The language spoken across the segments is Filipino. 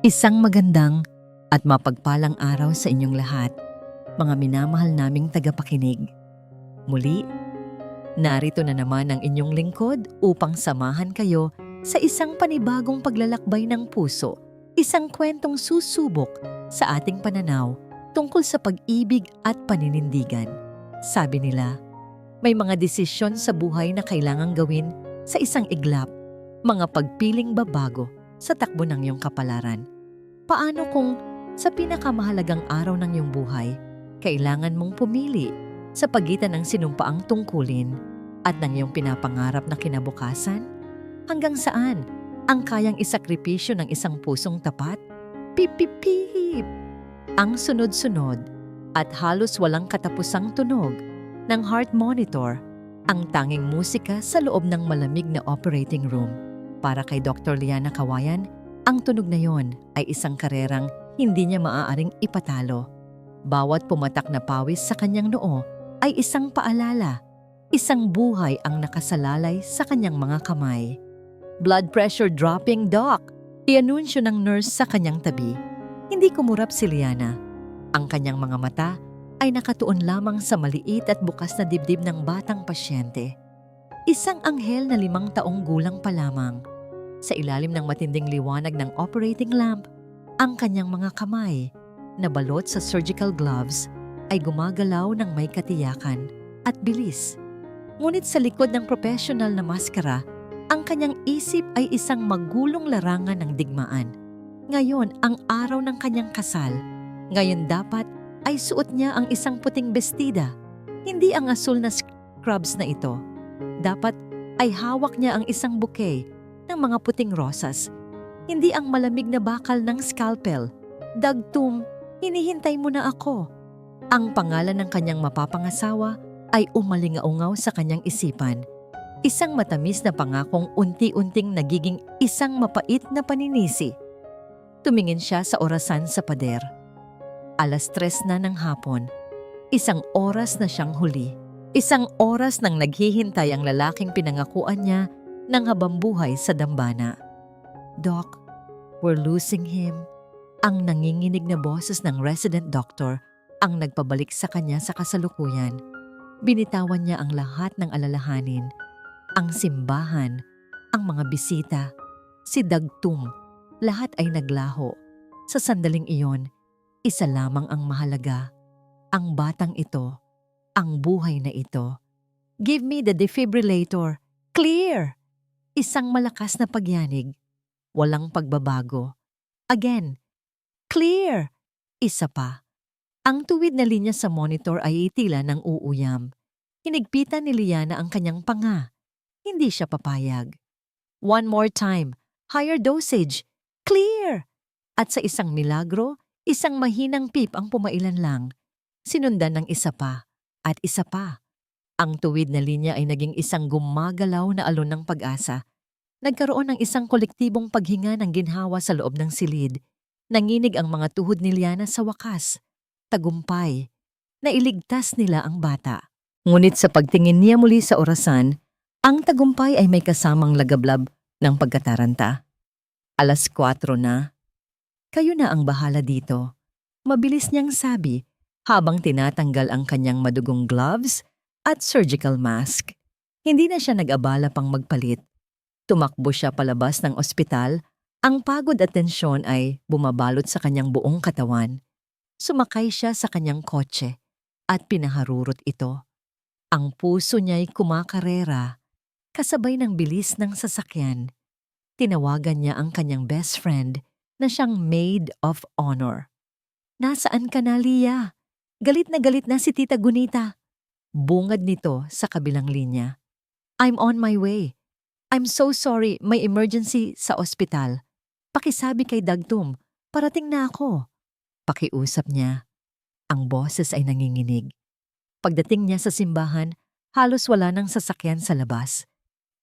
Isang magandang at mapagpalang araw sa inyong lahat, mga minamahal naming tagapakinig. Muli, narito na naman ang inyong lingkod upang samahan kayo sa isang panibagong paglalakbay ng puso, isang kwentong susubok sa ating pananaw tungkol sa pag-ibig at paninindigan. Sabi nila, may mga desisyon sa buhay na kailangang gawin sa isang iglap, mga pagpiling babago sa takbo ng iyong kapalaran. Paano kung sa pinakamahalagang araw ng iyong buhay, kailangan mong pumili sa pagitan ng sinumpaang tungkulin at ng iyong pinapangarap na kinabukasan? Hanggang saan ang kayang isakripisyo ng isang pusong tapat? Pip, pip, pip! Ang sunod-sunod at halos walang katapusang tunog ng heart monitor, ang tanging musika sa loob ng malamig na operating room. Para kay Dr. Liana Kawayan, ang tunog na yon ay isang karerang hindi niya maaaring ipatalo. Bawat pumatak na pawis sa kanyang noo ay isang paalala, isang buhay ang nakasalalay sa kanyang mga kamay. Blood pressure dropping, doc! Ianunsyo ng nurse sa kanyang tabi. Hindi kumurap si Liana. Ang kanyang mga mata ay nakatuon lamang sa maliit at bukas na dibdib ng batang pasyente. Isang anghel na 5 taong gulang pa lamang. Sa ilalim ng matinding liwanag ng operating lamp, ang kanyang mga kamay na balot sa surgical gloves ay gumagalaw ng may katiyakan at bilis. Ngunit sa likod ng professional na maskara, ang kanyang isip ay isang magulong larangan ng digmaan. Ngayon ang araw ng kanyang kasal. Ngayon dapat ay suot niya ang isang puting bestida, hindi ang asul na scrubs na ito. Dapat ay hawak niya ang isang bouquet ng mga puting rosas, hindi ang malamig na bakal ng scalpel. Dagtum, hinihintay mo na ako. Ang pangalan ng kanyang mapapangasawa ay umalingaungaw sa kanyang isipan. Isang matamis na pangakong unti-unting nagiging isang mapait na paninisi. Tumingin siya sa orasan sa pader. 3:00 na ng hapon. Isang oras na siyang huli. Isang oras nang naghihintay ang lalaking pinangakuan niya ng habambuhay sa dambana. Doc, we're losing him. Ang nanginginig na boses ng resident doctor ang nagpabalik sa kanya sa kasalukuyan. Binitawan niya ang lahat ng alalahanin. Ang simbahan, ang mga bisita, si Dagtum, lahat ay naglaho. Sa sandaling iyon, isa lamang ang mahalaga, ang batang ito, ang buhay na ito. Give me the defibrillator. Clear! Isang malakas na pagyanig. Walang pagbabago. Again. Clear! Isa pa. Ang tuwid na linya sa monitor ay tila ng uuyam. Hinigpitan ni Liana ang kanyang panga. Hindi siya papayag. One more time. Higher dosage. Clear! At sa isang milagro, isang mahinang pip ang pumailan lang. Sinundan ng isa pa at isa pa. Ang tuwid na linya ay naging isang gumagalaw na alon ng pag-asa. Nagkaroon ng isang kolektibong paghinga ng ginhawa sa loob ng silid. Nanginig ang mga tuhod ni Liana sa wakas. Tagumpay. Nailigtas nila ang bata. Ngunit sa pagtingin niya muli sa orasan, ang tagumpay ay may kasamang lagablab ng pagkataranta. 4:00 na. Kayo na ang bahala dito. Mabilis niyang sabi habang tinatanggal ang kanyang madugong gloves at surgical mask. Hindi na siya nag-abala pang magpalit. Tumakbo siya palabas ng ospital. Ang pagod at tensyon ay bumabalot sa kanyang buong katawan. Sumakay siya sa kanyang kotse at pinaharurot ito. Ang puso niya'y kumakarera, kasabay ng bilis ng sasakyan. Tinawagan niya ang kanyang best friend na siyang maid of honor. Nasaan ka na, Lia? Galit na si Tita Gunita. Bungad nito sa kabilang linya. I'm on my way. I'm so sorry, may emergency sa ospital. Pakisabi kay Dagtum, parating na ako. Pakiusap niya. Ang boses ay nanginginig. Pagdating niya sa simbahan, halos wala nang sasakyan sa labas.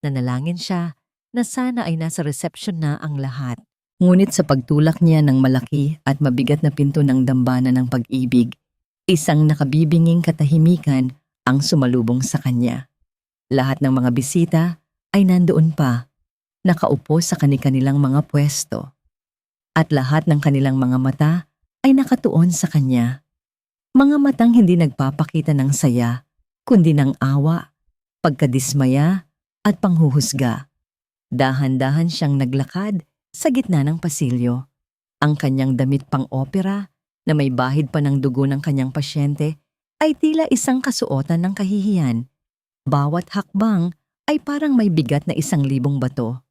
Nanalangin siya na sana ay nasa reception na ang lahat. Ngunit sa pagtulak niya ng malaki at mabigat na pinto ng dambana ng pag-ibig, isang nakabibinging katahimikan ang sumalubong sa kanya. Lahat ng mga bisita ay nandoon pa, nakaupo sa kani-kanilang mga pwesto. at lahat ng kanilang mga mata ay nakatuon sa kanya. Mga matang hindi nagpapakita ng saya, kundi ng awa, pagkadismaya at panghuhusga. Dahan-dahan siyang naglakad sa gitna ng pasilyo. Ang kanyang damit pang-opera na may bahid pa ng dugo ng kanyang pasyente ay tila isang kasuotan ng kahihiyan. Bawat hakbang ay parang may bigat na 1,000 bato.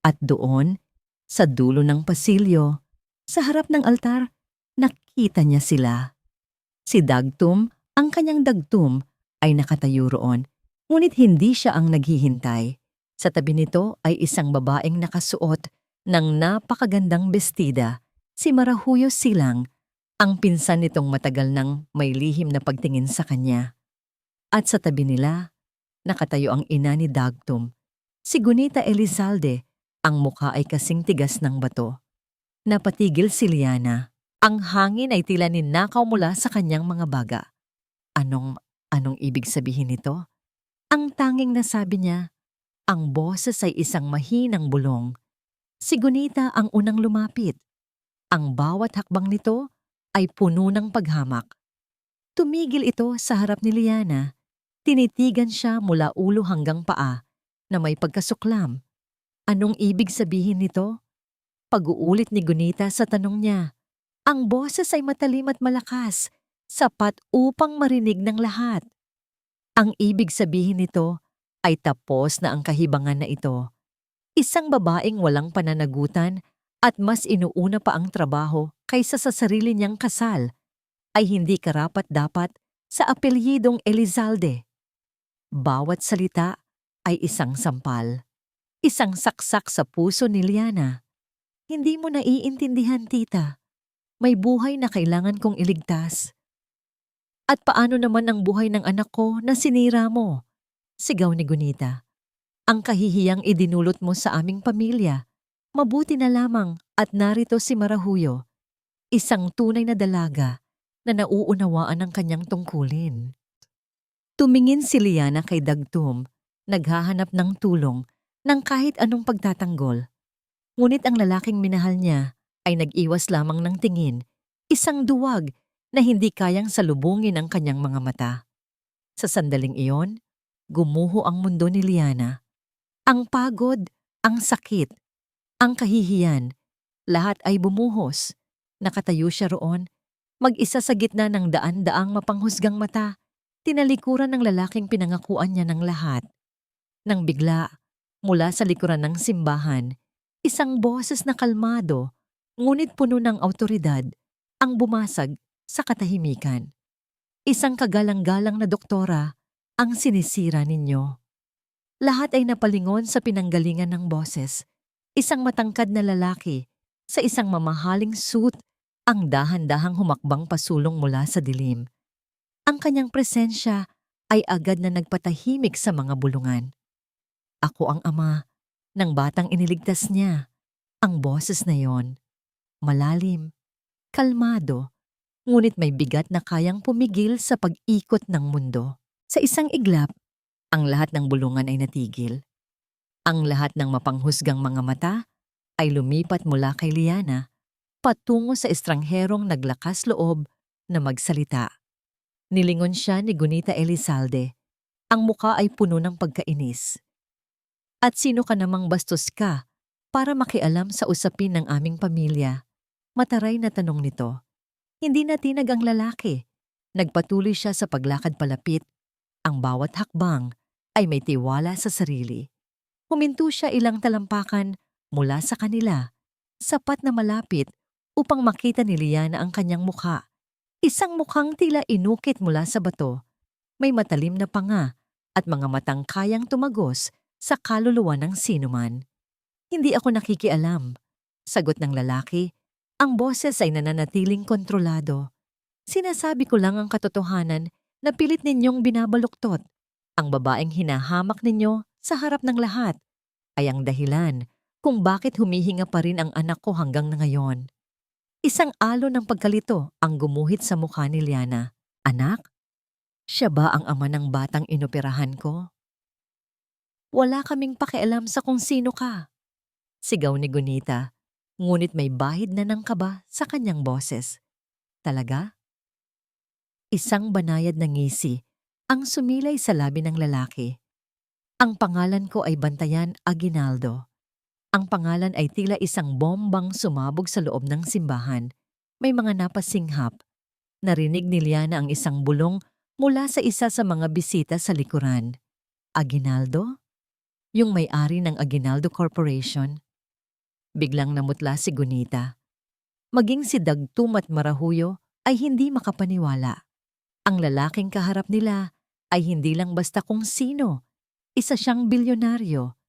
At doon, sa dulo ng pasilyo, sa harap ng altar, nakita niya sila. Si Dagtum, ang kanyang dagtum, ay nakatayo roon, ngunit hindi siya ang naghihintay. Sa tabi nito ay isang babaeng nakasuot ng napakagandang bestida, si Marahuyo Silang, ang pinsan nitong matagal nang may lihim na pagtingin sa kanya. At sa tabi nila, nakatayo ang ina ni Dagtum, si Gunita Elizalde, ang mukha ay kasing tigas ng bato. Napatigil si Liana. Ang hangin ay tila ninakaw mula sa kanyang mga baga. Anong ibig sabihin nito? Ang tanging nasabi niya, ang boses ay isang mahinang bulong. Si Gunita ang unang lumapit. Ang bawat hakbang nito ay puno ng paghamak. Tumigil ito sa harap ni Liana. Tinitigan siya mula ulo hanggang paa na may pagkasuklam. Anong ibig sabihin nito? Pag-uulit ni Gunita sa tanong niya. Ang boses ay matalim at malakas, sapat upang marinig ng lahat. Ang ibig sabihin nito ay tapos na ang kahibangan na ito. Isang babaeng walang pananagutan at mas inuuna pa ang trabaho kaysa sa sarili niyang kasal ay hindi karapat-dapat sa apelyidong Elizalde. Bawat salita ay isang sampal, isang saksak sa puso ni Liana. Hindi mo naiintindihan, tita. May buhay na kailangan kong iligtas. At paano naman ang buhay ng anak ko na sinira mo? Sigaw ni Gunita. Ang kahihiyang idinulot mo sa aming pamilya. Mabuti na lamang at narito si Marahuyo, isang tunay na dalaga na nauunawaan ang kanyang tungkulin. Tumingin si Liana kay Dagtum, naghahanap ng tulong ng kahit anong pagtatanggol. Ngunit ang lalaking minahal niya ay nag-iwas lamang ng tingin, isang duwag na hindi kayang salubungin ang kanyang mga mata. Sa sandaling iyon, gumuho ang mundo ni Liana. Ang pagod, ang sakit, ang kahihiyan, lahat ay bumuhos. Nakatayo siya roon, mag-isa sa gitna ng daan-daang mapanghusgang mata, tinalikuran ng lalaking pinangakuan niya ng lahat. Nang bigla, mula sa likuran ng simbahan, isang boses na kalmado, ngunit puno ng awtoridad, ang bumasag sa katahimikan. Isang kagalang-galang na doktora ang sinisira ninyo. Lahat ay napalingon sa pinanggalingan ng boses. Isang matangkad na lalaki sa isang mamahaling suit ang dahan-dahang humakbang pasulong mula sa dilim. Ang kanyang presensya ay agad na nagpatahimik sa mga bulungan. Ako ang ama ng batang iniligtas niya. Ang boses na yon, malalim, kalmado, ngunit may bigat na kayang pumigil sa pag-ikot ng mundo. Sa isang iglap, ang lahat ng bulungan ay natigil. Ang lahat ng mapanghusgang mga mata ay lumipat mula kay Liana patungo sa estrangherong naglakas loob na magsalita. Nilingon siya ni Gunita Elizalde. Ang muka ay puno ng pagkainis. At sino ka namang bastos ka para makialam sa usapin ng aming pamilya? Mataray na tanong nito. Hindi natinag ang lalaki. Nagpatuloy siya sa paglakad palapit. Ang bawat hakbang ay may tiwala sa sarili. Huminto siya ilang talampakan mula sa kanila, sapat na malapit upang makita ni Liana ang kanyang mukha. Isang mukhang tila inukit mula sa bato. May matalim na panga at mga matang kayang tumagos sa kaluluwa ng sinuman. Hindi ako nakikialam. Sagot ng lalaki, ang boses ay nananatiling kontrolado. Sinasabi ko lang ang katotohanan na pilit ninyong binabaluktot. Ang babaeng hinahamak ninyo sa harap ng lahat ay ang dahilan kung bakit humihinga pa rin ang anak ko hanggang na ngayon. Isang alo ng pagkalito ang gumuhit sa mukha ni Liana. Anak? Siya ba ang ama ng batang inoperahan ko? Wala kaming pakialam sa kung sino ka. Sigaw ni Gunita, ngunit may bahid na ng kaba sa kanyang boses. Talaga? Isang banayad na ngisi ang sumilay sa labi ng lalaki. Ang pangalan ko ay Bantayan Aguinaldo. Ang pangalan ay tila isang bombang sumabog sa loob ng simbahan. May mga napasinghap. Narinig ni Liana ang isang bulong mula sa isa sa mga bisita sa likuran. Aguinaldo? Yung may-ari ng Aguinaldo Corporation. Biglang namutla si Gunita. Maging si Dagtum at Marahuyo ay hindi makapaniwala. Ang lalaking kaharap nila ay hindi lang basta kung sino. Isa siyang bilyonaryo.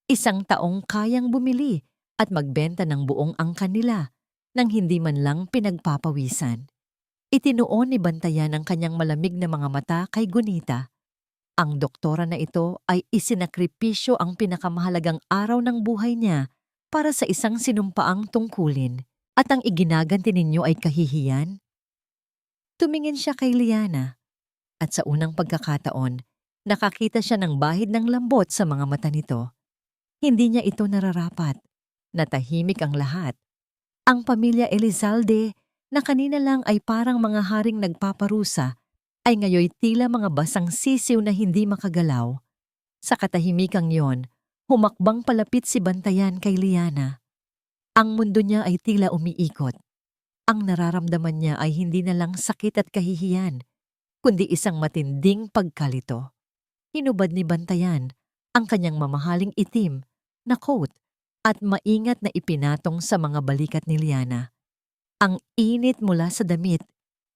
Isang taong kayang bumili at magbenta ng buong angkan nila nang hindi man lang pinagpapawisan. Itinuon ni Bantayan ang kanyang malamig na mga mata kay Gunita. Ang doktora na ito ay isinakripisyo ang pinakamahalagang araw ng buhay niya para sa isang sinumpaang tungkulin. At ang iginaganti ninyo ay kahihiyan? Tumingin siya kay Liana at sa unang pagkakataon, nakakita siya ng bahid ng lambot sa mga mata nito. Hindi niya ito nararapat. Natahimik ang lahat. Ang pamilya Elizalde na kanina lang ay parang mga haring nagpaparusa ay ngayoy tila mga basang sisiw na hindi makagalaw. Sa katahimikang yon, humakbang palapit si Bantayan kay Liana. Ang mundo niya ay tila umiikot. Ang nararamdaman niya ay hindi na lang sakit at kahihiyan, kundi isang matinding pagkalito. Hinubad ni Bantayan ang kanyang mamahaling itim na coat at maingat na ipinatong sa mga balikat ni Liana. Ang init mula sa damit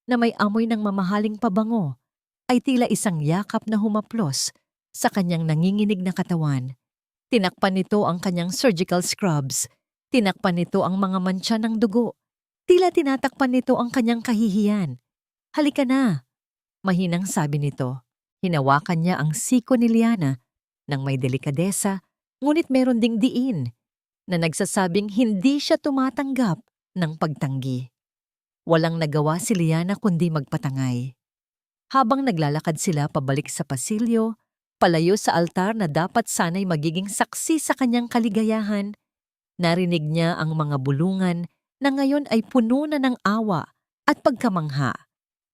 na may amoy ng mamahaling pabango ay tila isang yakap na humaplos sa kanyang nanginginig na katawan. Tinakpan nito ang kanyang surgical scrubs. Tinakpan nito ang mga mantsa ng dugo. Tila tinatakpan nito ang kanyang kahihiyan. Halika na, mahinang sabi nito. Hinawakan niya ang siko ni Liana nang may delikadesa, ngunit meron ding diin na nagsasabing hindi siya tumatanggap ng pagtanggi. Walang nagawa si Liana kundi magpatangay. Habang naglalakad sila pabalik sa pasilyo, palayo sa altar na dapat sana'y magiging saksi sa kanyang kaligayahan, narinig niya ang mga bulungan na ngayon ay puno na ng awa at pagkamangha.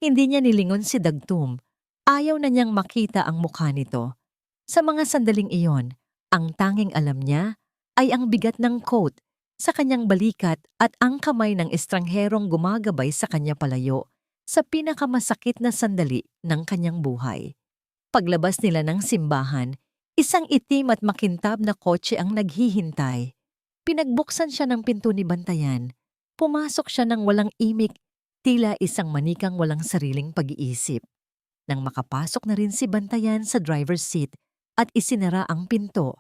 Hindi niya nilingon si Dagtum. Ayaw na niyang makita ang mukha nito. Sa mga sandaling iyon, ang tanging alam niya ay ang bigat ng coat sa kanyang balikat at ang kamay ng estrangherong gumagabay sa kanya palayo sa pinakamasakit na sandali ng kanyang buhay. Paglabas nila ng simbahan, isang itim at makintab na kotse ang naghihintay. Pinagbuksan siya ng pinto ni Bantayan. Pumasok siya ng walang imik, tila isang manikang walang sariling pag-iisip. Nang makapasok na rin si Bantayan sa driver's seat at isinara ang pinto,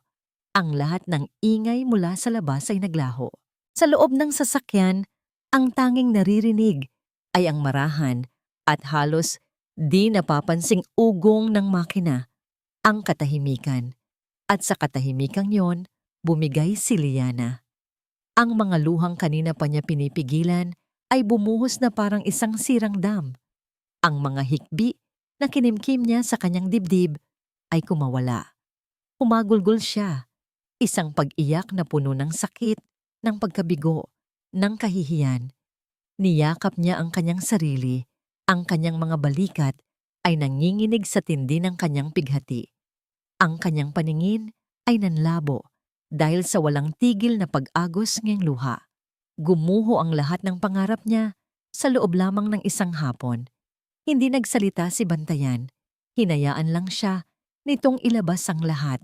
ang lahat ng ingay mula sa labas ay naglaho. Sa loob ng sasakyan, ang tanging naririnig ay ang marahan at halos di napapansing ugong ng makina, ang katahimikan. At sa katahimikang yon, bumigay si Liana. Ang mga luhang kanina pa niya pinipigilan ay bumuhos na parang isang sirang dam. Ang mga hikbi na kinimkim niya sa kanyang dibdib ay kumawala. Humagulgol siya, isang pag-iyak na puno ng sakit, ng pagkabigo, ng kahihiyan. Niyakap niya ang kanyang sarili, ang kanyang mga balikat ay nanginginig sa tindi ng kanyang pighati. Ang kanyang paningin ay nanlabo dahil sa walang tigil na pag-agos ngayong luha. Gumuho ang lahat ng pangarap niya sa loob lamang ng isang hapon. Hindi nagsalita si Bantayan. Hinayaan lang siya nitong ilabas ang lahat.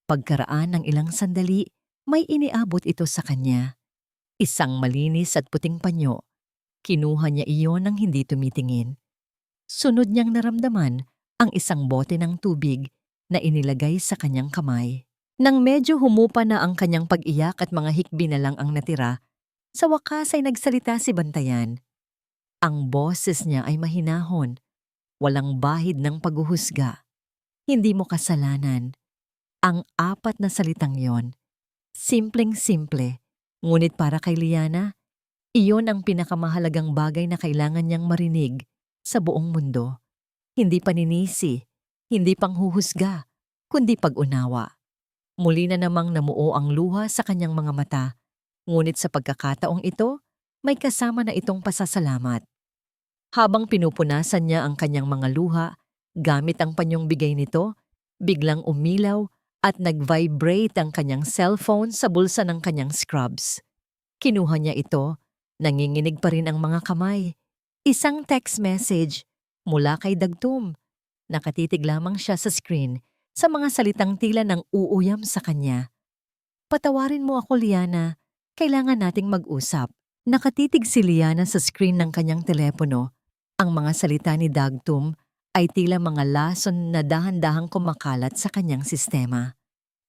Pagkaraan ng ilang sandali, may iniabot ito sa kanya. Isang malinis at puting panyo. Kinuha niya iyon nang hindi tumitingin. Sunod niyang naramdaman ang isang bote ng tubig na inilagay sa kanyang kamay. Nang medyo humupa na ang kanyang pag-iyak at mga hikbi na lang ang natira, sa wakas ay nagsalita si Bantayan. Ang boses niya ay mahinahon, walang bahid ng paghuhusga. Hindi mo kasalanan. Ang apat na salitang yon, simpleng-simple, ngunit para kay Liana, iyon ang pinakamahalagang bagay na kailangan niyang marinig sa buong mundo. Hindi paninisi, hindi panghuhusga, kundi pag-unawa. Muli na namang namuo ang luha sa kanyang mga mata, Ngunit sa pagkakataong ito, may kasama na itong pasasalamat. Habang pinupunasan niya ang kanyang mga luha, gamit ang panyong bigay nito, biglang umilaw at nag-vibrate ang kanyang cellphone sa bulsa ng kanyang scrubs. Kinuha niya ito, nanginginig pa rin ang mga kamay. Isang text message mula kay Dagtum. Nakatitig lamang siya sa screen sa mga salitang tila ng uuyam sa kanya. Patawarin mo ako, Liana. Kailangan nating mag-usap. Nakatitig si Liana sa screen ng kanyang telepono. Ang mga salita ni Dagtum ay tila mga lason na dahan-dahang kumakalat sa kanyang sistema.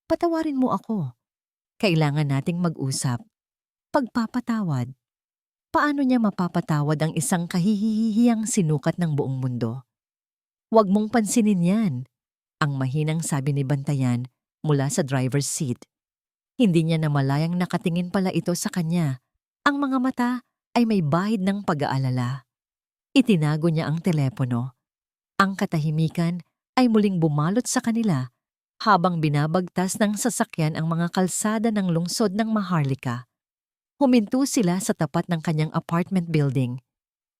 Patawarin mo ako. Kailangan nating mag-usap. Pagpapatawad. Paano niya mapapatawad ang isang kahihihiyang sinukat ng buong mundo? Huwag mong pansinin yan, ang mahinang sabi ni Bantayan mula sa driver's seat. Hindi niya namalayang nakatingin pala ito sa kanya. Ang mga mata ay may bahid ng pag-aalala. Itinago niya ang telepono. Ang katahimikan ay muling bumalot sa kanila habang binabagtas ng sasakyan ang mga kalsada ng lungsod ng Maharlika. Huminto sila sa tapat ng kanyang apartment building.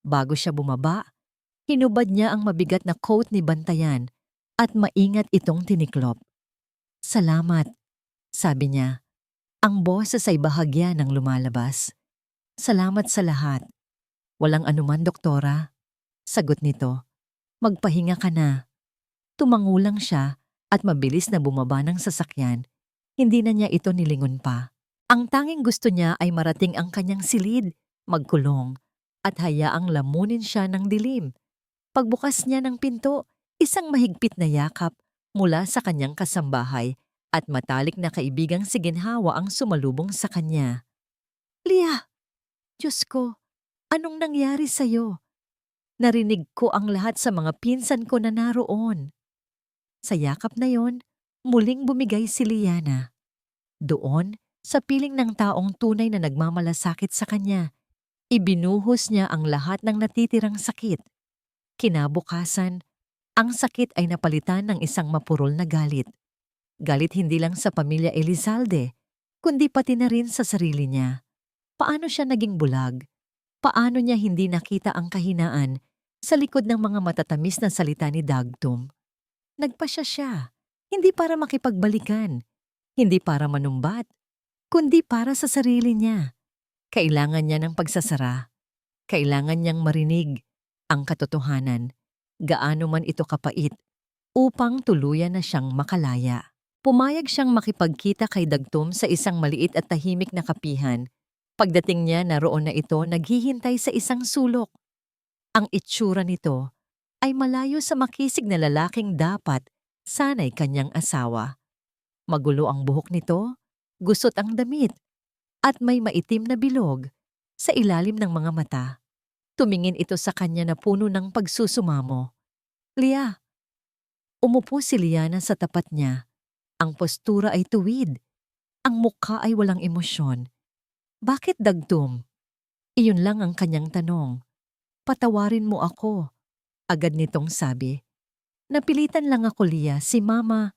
Bago siya bumaba, hinubad niya ang mabigat na coat ni Bantayan at maingat itong tiniklop. Salamat, sabi niya. Ang boses ay bahagya ng lumalabas. Salamat sa lahat. Walang anuman, doktora. Sagot nito. Magpahinga ka na. Tumangulang siya at mabilis na bumaba ng sasakyan. Hindi na niya ito nilingon pa. Ang tanging gusto niya ay marating ang kanyang silid, magkulong, at hayaang lamunin siya ng dilim. Pagbukas niya ng pinto, isang mahigpit na yakap mula sa kanyang kasambahay at matalik na kaibigang siginhawa ang sumalubong sa kanya. Lia! Diyos ko, anong nangyari sa'yo? Narinig ko ang lahat sa mga pinsan ko na naroon. Sa yakap na yon, muling bumigay si Liana. Doon, sa piling ng taong tunay na nagmamalasakit sa kanya, ibinuhos niya ang lahat ng natitirang sakit. Kinabukasan, ang sakit ay napalitan ng isang mapurol na galit. Galit hindi lang sa pamilya Elizalde, kundi pati na rin sa sarili niya. Paano siya naging bulag? Paano niya hindi nakita ang kahinaan sa likod ng mga matatamis na salita ni Dagtum? Nagpasya siya, hindi para makipagbalikan, hindi para manumbat, kundi para sa sarili niya. Kailangan niya ng pagsasara. Kailangan niyang marinig ang katotohanan, gaano man ito kapait, upang tuluyan na siyang makalaya. Pumayag siyang makipagkita kay Dagtum sa isang maliit at tahimik na kapihan. Pagdating niya, naroon na ito naghihintay sa isang sulok. Ang itsura nito ay malayo sa makisig na lalaking dapat sana'y kanyang asawa. Magulo ang buhok nito, gusot ang damit, at may maitim na bilog sa ilalim ng mga mata. Tumingin ito sa kanya na puno ng pagsusumamo. Lia! Umupo si Liana sa tapat niya. Ang postura ay tuwid. Ang mukha ay walang emosyon. Bakit Dagtum? Iyon lang ang kanyang tanong. Patawarin mo ako, agad nitong sabi. Napilitan lang ako, Lia, si Mama.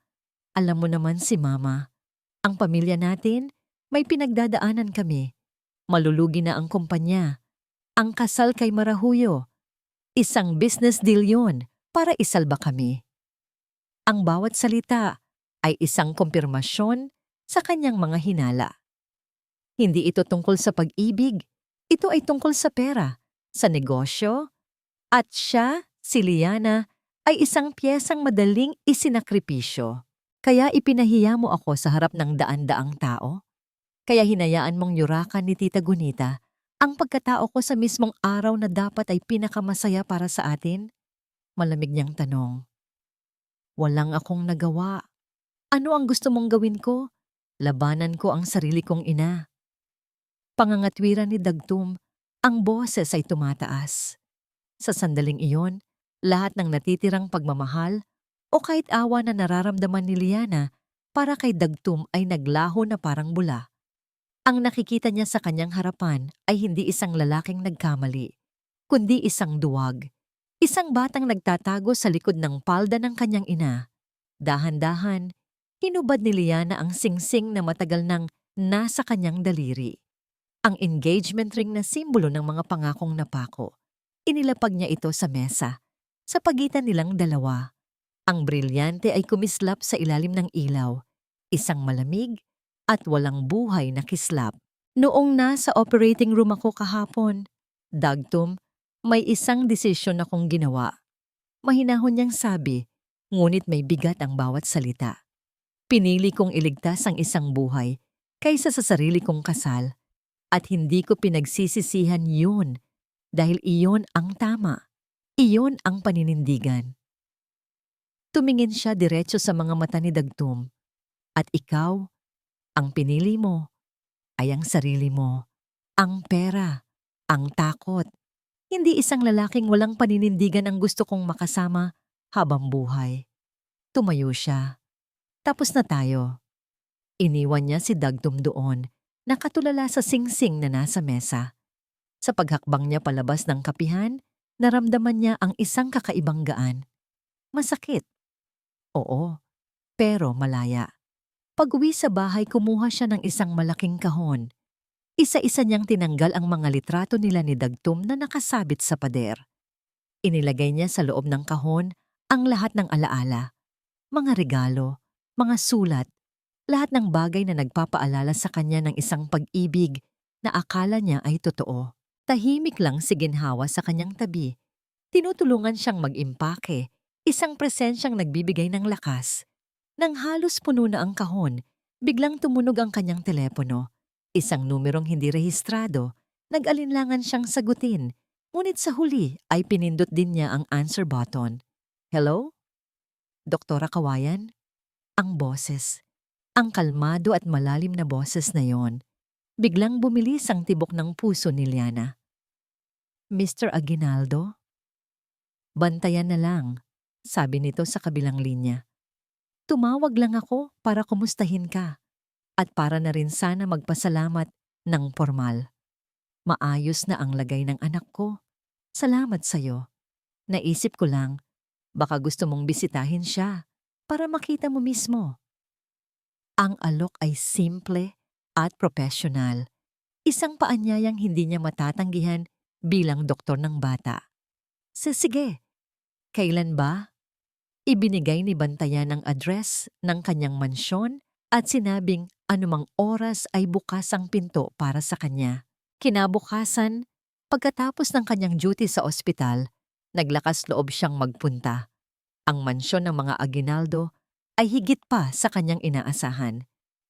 Alam mo naman si Mama. Ang pamilya natin, may pinagdadaanan kami. Malulugi na ang kumpanya. Ang kasal kay Marahuyo. Isang business deal yon para isalba kami. Ang bawat salita ay isang kumpirmasyon sa kanyang mga hinala. Hindi ito tungkol sa pag-ibig, ito ay tungkol sa pera, sa negosyo, at siya, si Liana, ay isang piyesang madaling isinakripisyo. Kaya ipinahiya mo ako sa harap ng daan-daang tao? Kaya hinayaan mong yurakan ni Tita Gunita ang pagkatao ko sa mismong araw na dapat ay pinakamasaya para sa atin? Malamig niyang tanong. Walang akong nagawa. Ano ang gusto mong gawin ko? Labanan ko ang sarili kong ina. Pangangatwiran ni Dagtum, ang boses ay tumataas. Sa sandaling iyon, lahat ng natitirang pagmamahal o kahit awa na nararamdaman ni Liana para kay Dagtum ay naglaho na parang bula. Ang nakikita niya sa kanyang harapan ay hindi isang lalaking nagkamali, kundi isang duwag. Isang batang nagtatago sa likod ng palda ng kanyang ina. Dahan-dahan, hinubad ni Liana ang singsing na matagal nang nasa kanyang daliri. Ang engagement ring na simbolo ng mga pangakong napako. Inilapag niya ito sa mesa. Sa pagitan nilang dalawa, ang brilyante ay kumislap sa ilalim ng ilaw, isang malamig at walang buhay na kislap. Noong nasa operating room ako kahapon, Dagtum, may isang desisyon akong ginawa. Mahinahon niyang sabi, ngunit may bigat ang bawat salita. Pinili kong iligtas ang isang buhay kaysa sa sarili kong kasal at hindi ko pinagsisisihan yun dahil iyon ang tama. Iyon ang paninindigan. Tumingin siya diretso sa mga mata ni Dagtum. At ikaw, ang pinili mo ay ang sarili mo, ang pera, ang takot. Hindi isang lalaking walang paninindigan ang gusto kong makasama habang buhay. Tumayo siya. Tapos na tayo. Iniwan niya si Dagtum doon, nakatulala sa singsing na nasa mesa. Sa paghakbang niya palabas ng kapihan, naramdaman niya ang isang kakaibang gaan. Masakit. Oo, pero malaya. Pag-uwi sa bahay, kumuha siya ng isang malaking kahon. Isa-isa niyang tinanggal ang mga litrato nila ni Dagtum na nakasabit sa pader. Inilagay niya sa loob ng kahon ang lahat ng alaala, mga regalo, mga sulat, lahat ng bagay na nagpapaalala sa kanya ng isang pag-ibig na akala niya ay totoo. Tahimik lang si ginhawa sa kanyang tabi. Tinutulungan siyang mag-impake, isang presensyang nagbibigay ng lakas. Nang halos puno na ang kahon, biglang tumunog ang kanyang telepono. Isang numerong hindi rehistrado. Nag-alinlangan siyang sagutin, ngunit sa huli ay pinindot din niya ang answer button. Hello? Doktora Kawayan? Ang boses. Ang kalmado at malalim na boses na yon. Biglang bumilis ang tibok ng puso ni Liana. Mr. Aguinaldo? Bantayan na lang, sabi nito sa kabilang linya. Tumawag lang ako para kumustahin ka at para na rin sana magpasalamat ng formal. Maayos na ang lagay ng anak ko. Salamat sa'yo. Naisip ko lang, baka gusto mong bisitahin siya para makita mo mismo. Ang alok ay simple at profesional. Isang paanyayang hindi niya matatanggihan bilang doktor ng bata. Sige, kailan ba? Ibinigay ni Bantayan ang address ng kanyang mansyon at sinabing anumang oras ay bukas ang pinto para sa kanya. Kinabukasan, pagkatapos ng kanyang duty sa ospital, naglakas loob siyang magpunta. Ang mansyon ng mga Aguinaldo ay higit pa sa kanyang inaasahan.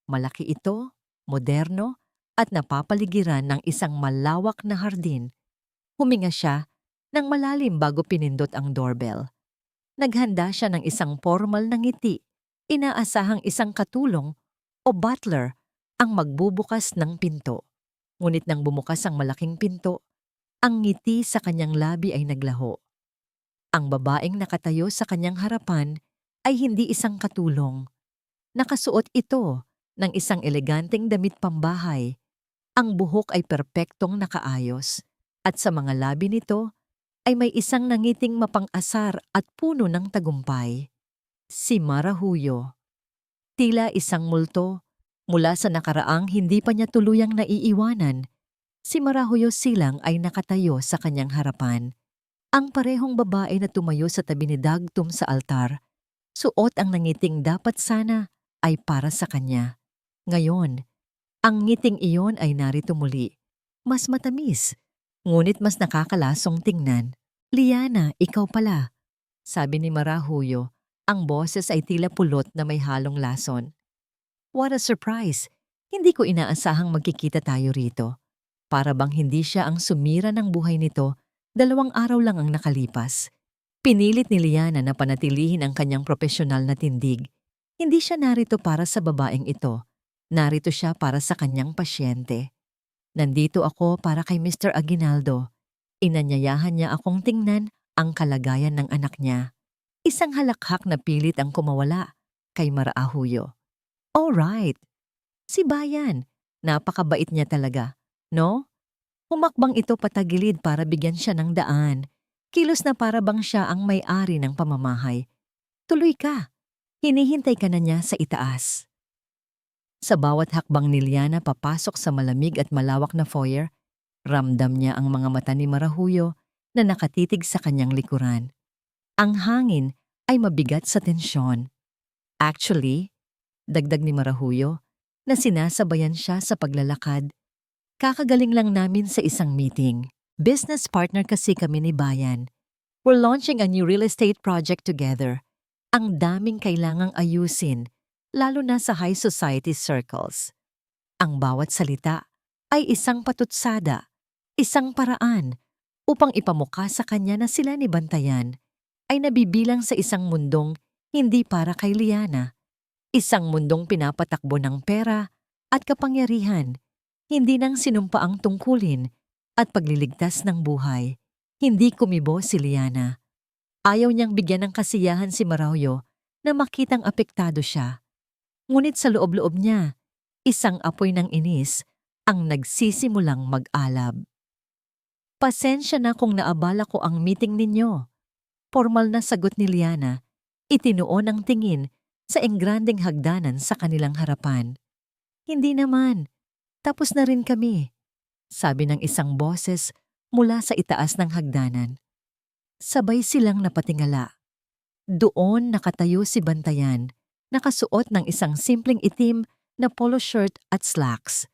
Malaki ito, moderno, at napapaligiran ng isang malawak na hardin. Huminga siya ng malalim bago pinindot ang doorbell. Naghanda siya ng isang formal na ngiti. Inaasahang isang katulong o butler ang magbubukas ng pinto. Ngunit nang bumukas ang malaking pinto, ang ngiti sa kanyang labi ay naglaho. Ang babaeng nakatayo sa kanyang harapan ay hindi isang katulong. Nakasuot ito ng isang eleganteng damit pambahay. Ang buhok ay perpektong nakaayos at sa mga labi nito ay may isang nangiting mapang-asar at puno ng tagumpay. Si Marahuyo. Tila isang multo, mula sa nakaraang hindi pa niya tuluyang naiiwanan. Si Marahuyo silang ay nakatayo sa kanyang harapan. Ang parehong babae na tumayo sa tabi ni Dagtum sa altar, suot ang nangiting dapat sana ay para sa kanya. Ngayon, ang ngiting iyon ay narito muli. Mas matamis, ngunit mas nakakalasong tingnan. Liana, ikaw pala, sabi ni Marahuyo. Ang boses ay tila pulot na may halong lason. What a surprise! Hindi ko inaasahang magkikita tayo rito. Para bang hindi siya ang sumira ng buhay nito, 2 araw lang ang nakalipas. Pinilit ni Liana na panatilihin ang kanyang profesional na tindig. Hindi siya narito para sa babaeng ito. Narito siya para sa kanyang pasyente. Nandito ako para kay Mr. Aguinaldo. Inanyayahan niya akong tingnan ang kalagayan ng anak niya. Isang halakhak na pilit ang kumawala kay Marahuyo. Alright. Si Bayan, napakabait niya talaga, no? Humakbang ito patagilid para bigyan siya ng daan. Kilos na para bang siya ang may-ari ng pamamahay. Tuloy ka. Hinihintay ka na niya sa itaas. Sa bawat hakbang ni Liana papasok sa malamig at malawak na foyer, ramdam niya ang mga mata ni Marahuyo na nakatitig sa kanyang likuran. Ang hangin ay mabigat sa tensyon. Actually, dagdag ni Marahuyo, na sinasabayan siya sa paglalakad. Kakagaling lang namin sa isang meeting. Business partner kasi kami ni Bayan. We're launching a new real estate project together. Ang daming kailangang ayusin, lalo na sa high society circles. Ang bawat salita ay isang patutsada, isang paraan upang ipamukha sa kanya na sila ni Bantayan ay nabibilang sa isang mundong hindi para kay Liana. Isang mundong pinapatakbo ng pera at kapangyarihan, hindi ng sinumpaang tungkulin at pagliligtas ng buhay. Hindi kumibo si Liana. Ayaw niyang bigyan ng kasiyahan si Marahuyo na makitang apektado siya. Ngunit sa loob-loob niya, isang apoy ng inis ang nagsisimulang mag-alab. Pasensya na kung naabala ko ang meeting ninyo. Formal na sagot ni Liana, itinuon ang tingin sa engrandeng hagdanan sa kanilang harapan. Hindi naman, tapos na rin kami, sabi ng isang boses mula sa itaas ng hagdanan. Sabay silang napatingala. Doon nakatayo si Bantayan, nakasuot ng isang simpleng itim na polo shirt at slacks.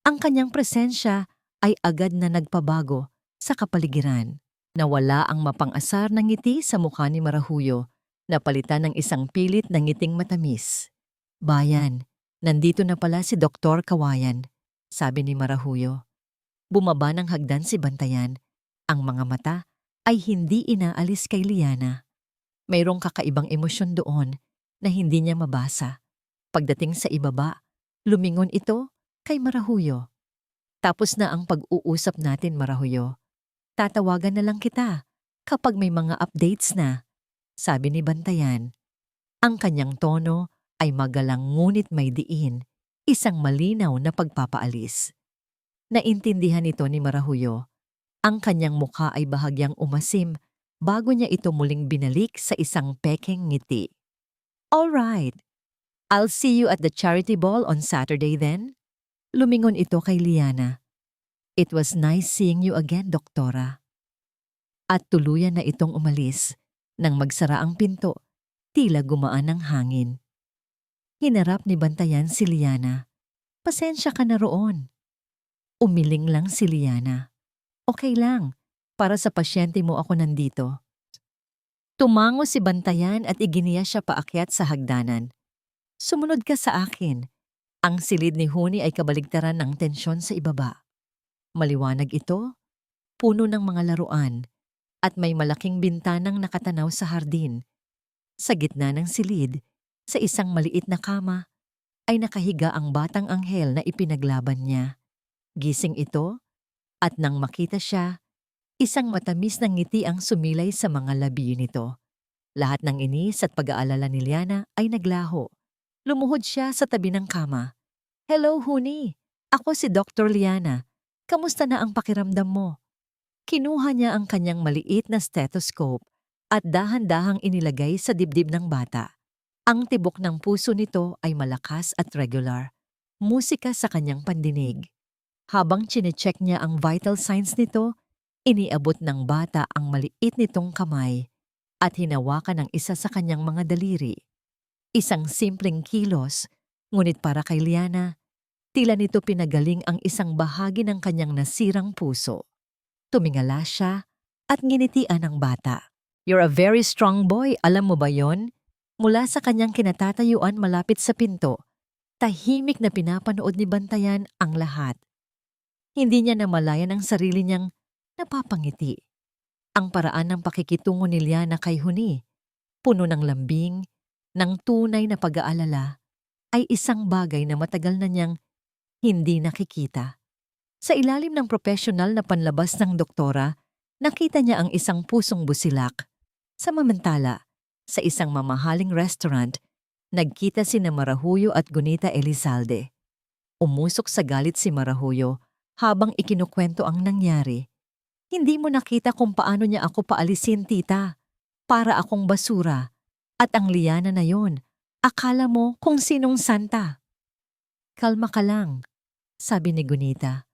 Ang kanyang presensya ay agad na nagpabago sa kapaligiran. Nawala ang mapang-asar na ngiti sa mukha ni Marahuyo, napalitan ng isang pilit na ngiting matamis. Bayan, nandito na pala si Dr. Kawayan, sabi ni Marahuyo. Bumaba ng hagdan si Bantayan. Ang mga mata ay hindi inaalis kay Liana. Mayroong kakaibang emosyon doon na hindi niya mabasa. Pagdating sa ibaba, lumingon ito kay Marahuyo. Tapos na ang pag-uusap natin, Marahuyo. Tatawagan na lang kita kapag may mga updates na, sabi ni Bantayan. Ang kanyang tono ay magalang ngunit may diin, isang malinaw na pagpapaalis. Naintindihan ito ni Marahuyo. Ang kanyang mukha ay bahagyang umasim bago niya ito muling binalik sa isang pekeng ngiti. All right, I'll see you at the charity ball on Saturday then. Lumingon ito kay Liana. It was nice seeing you again, Doktora. At tuluyan na itong umalis. Nang magsara ang pinto, tila gumaan ang hangin. Hinarap ni Bantayan si Liana. Pasensya ka na roon. Umiling lang si Liana. Okay lang, para sa pasyente mo ako nandito. Tumango si Bantayan at iginiya siya paakyat sa hagdanan. Sumunod ka sa akin. Ang silid ni Huni ay kabaligtaran ng tensyon sa ibaba. Maliwanag ito, puno ng mga laruan, at may malaking bintanang nakatanaw sa hardin. Sa gitna ng silid, sa isang maliit na kama, ay nakahiga ang batang anghel na ipinaglaban niya. Gising ito, at nang makita siya, isang matamis na ngiti ang sumilay sa mga labi nito. Lahat ng inis at pag-aalala ni Liana ay naglaho. Lumuhod siya sa tabi ng kama. Hello, Huni. Ako si Dr. Liana. Kamusta na ang pakiramdam mo? Kinuha niya ang kanyang maliit na stethoscope at dahan-dahang inilagay sa dibdib ng bata. Ang tibok ng puso nito ay malakas at regular. Musika sa kanyang pandinig. Habang chinecheck niya ang vital signs nito, iniabot ng bata ang maliit nitong kamay at hinawakan ang isa sa kanyang mga daliri. Isang simpleng kilos, ngunit para kay Liana, tila nito pinagaling ang isang bahagi ng kanyang nasirang puso. Tumingala siya at nginitian ang bata. You're a very strong boy, alam mo ba yon? Mula sa kanyang kinatatayuan malapit sa pinto, tahimik na pinapanood ni Bantayan ang lahat. Hindi niya namalayan ang sarili niyang napapangiti. Ang paraan ng pakikitungo ni Liana kay Huni, puno ng lambing, ng tunay na pag-aalala, ay isang bagay na matagal na niyang hindi nakikita. Sa ilalim ng profesional na panlabas ng doktora, nakita niya ang isang pusong busilak. Samantala, sa isang mamahaling restaurant, nagkita sina Marahuyo at Gunita Elizalde. Umusok sa galit si Marahuyo habang ikinukwento ang nangyari. Hindi mo nakita kung paano niya ako paalisin, tita. Para akong basura. At ang Liana na yon, akala mo kung sinong santa. Kalma ka lang, sabi ni Gunita.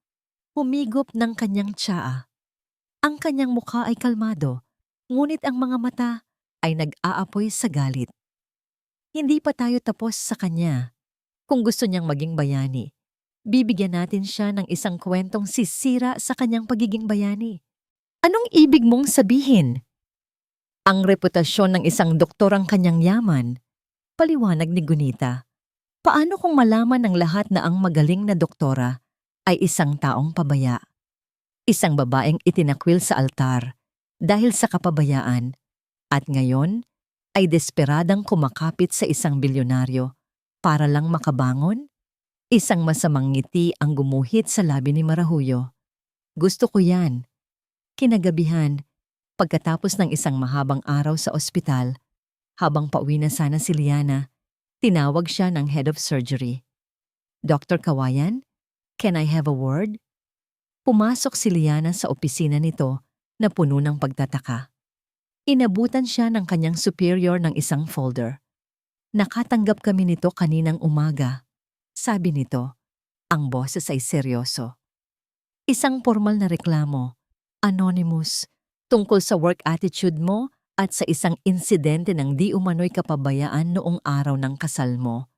Humigop ng kanyang tsaa. Ang kanyang mukha ay kalmado, ngunit ang mga mata ay nag-aapoy sa galit. Hindi pa tayo tapos sa kanya. Kung gusto niyang maging bayani, bibigyan natin siya ng isang kwentong sisira sa kanyang pagiging bayani. Anong ibig mong sabihin? Ang reputasyon ng isang doktor ang kanyang yaman, paliwanag ni Gunita. Paano kung malaman ng lahat na ang magaling na doktora ay isang taong pabaya? Isang babaeng itinakwil sa altar dahil sa kapabayaan at ngayon ay desperadang kumakapit sa isang bilyonaryo para lang makabangon? Isang masamang ngiti ang gumuhit sa labi ni Marahuyo. Gusto ko yan. Kinagabihan, pagkatapos ng isang mahabang araw sa ospital, habang pauwi na sana si Liana, tinawag siya ng head of surgery. Dr. Kawayan, can I have a word? Pumasok si Liana sa opisina nito na puno ng pagtataka. Inabutan siya ng kanyang superior ng isang folder. Nakatanggap kami nito kaninang umaga. Sabi nito, ang boses ay seryoso. Isang formal na reklamo, anonymous, tungkol sa work attitude mo at sa isang insidente ng di umano'y kapabayaan noong araw ng kasal mo.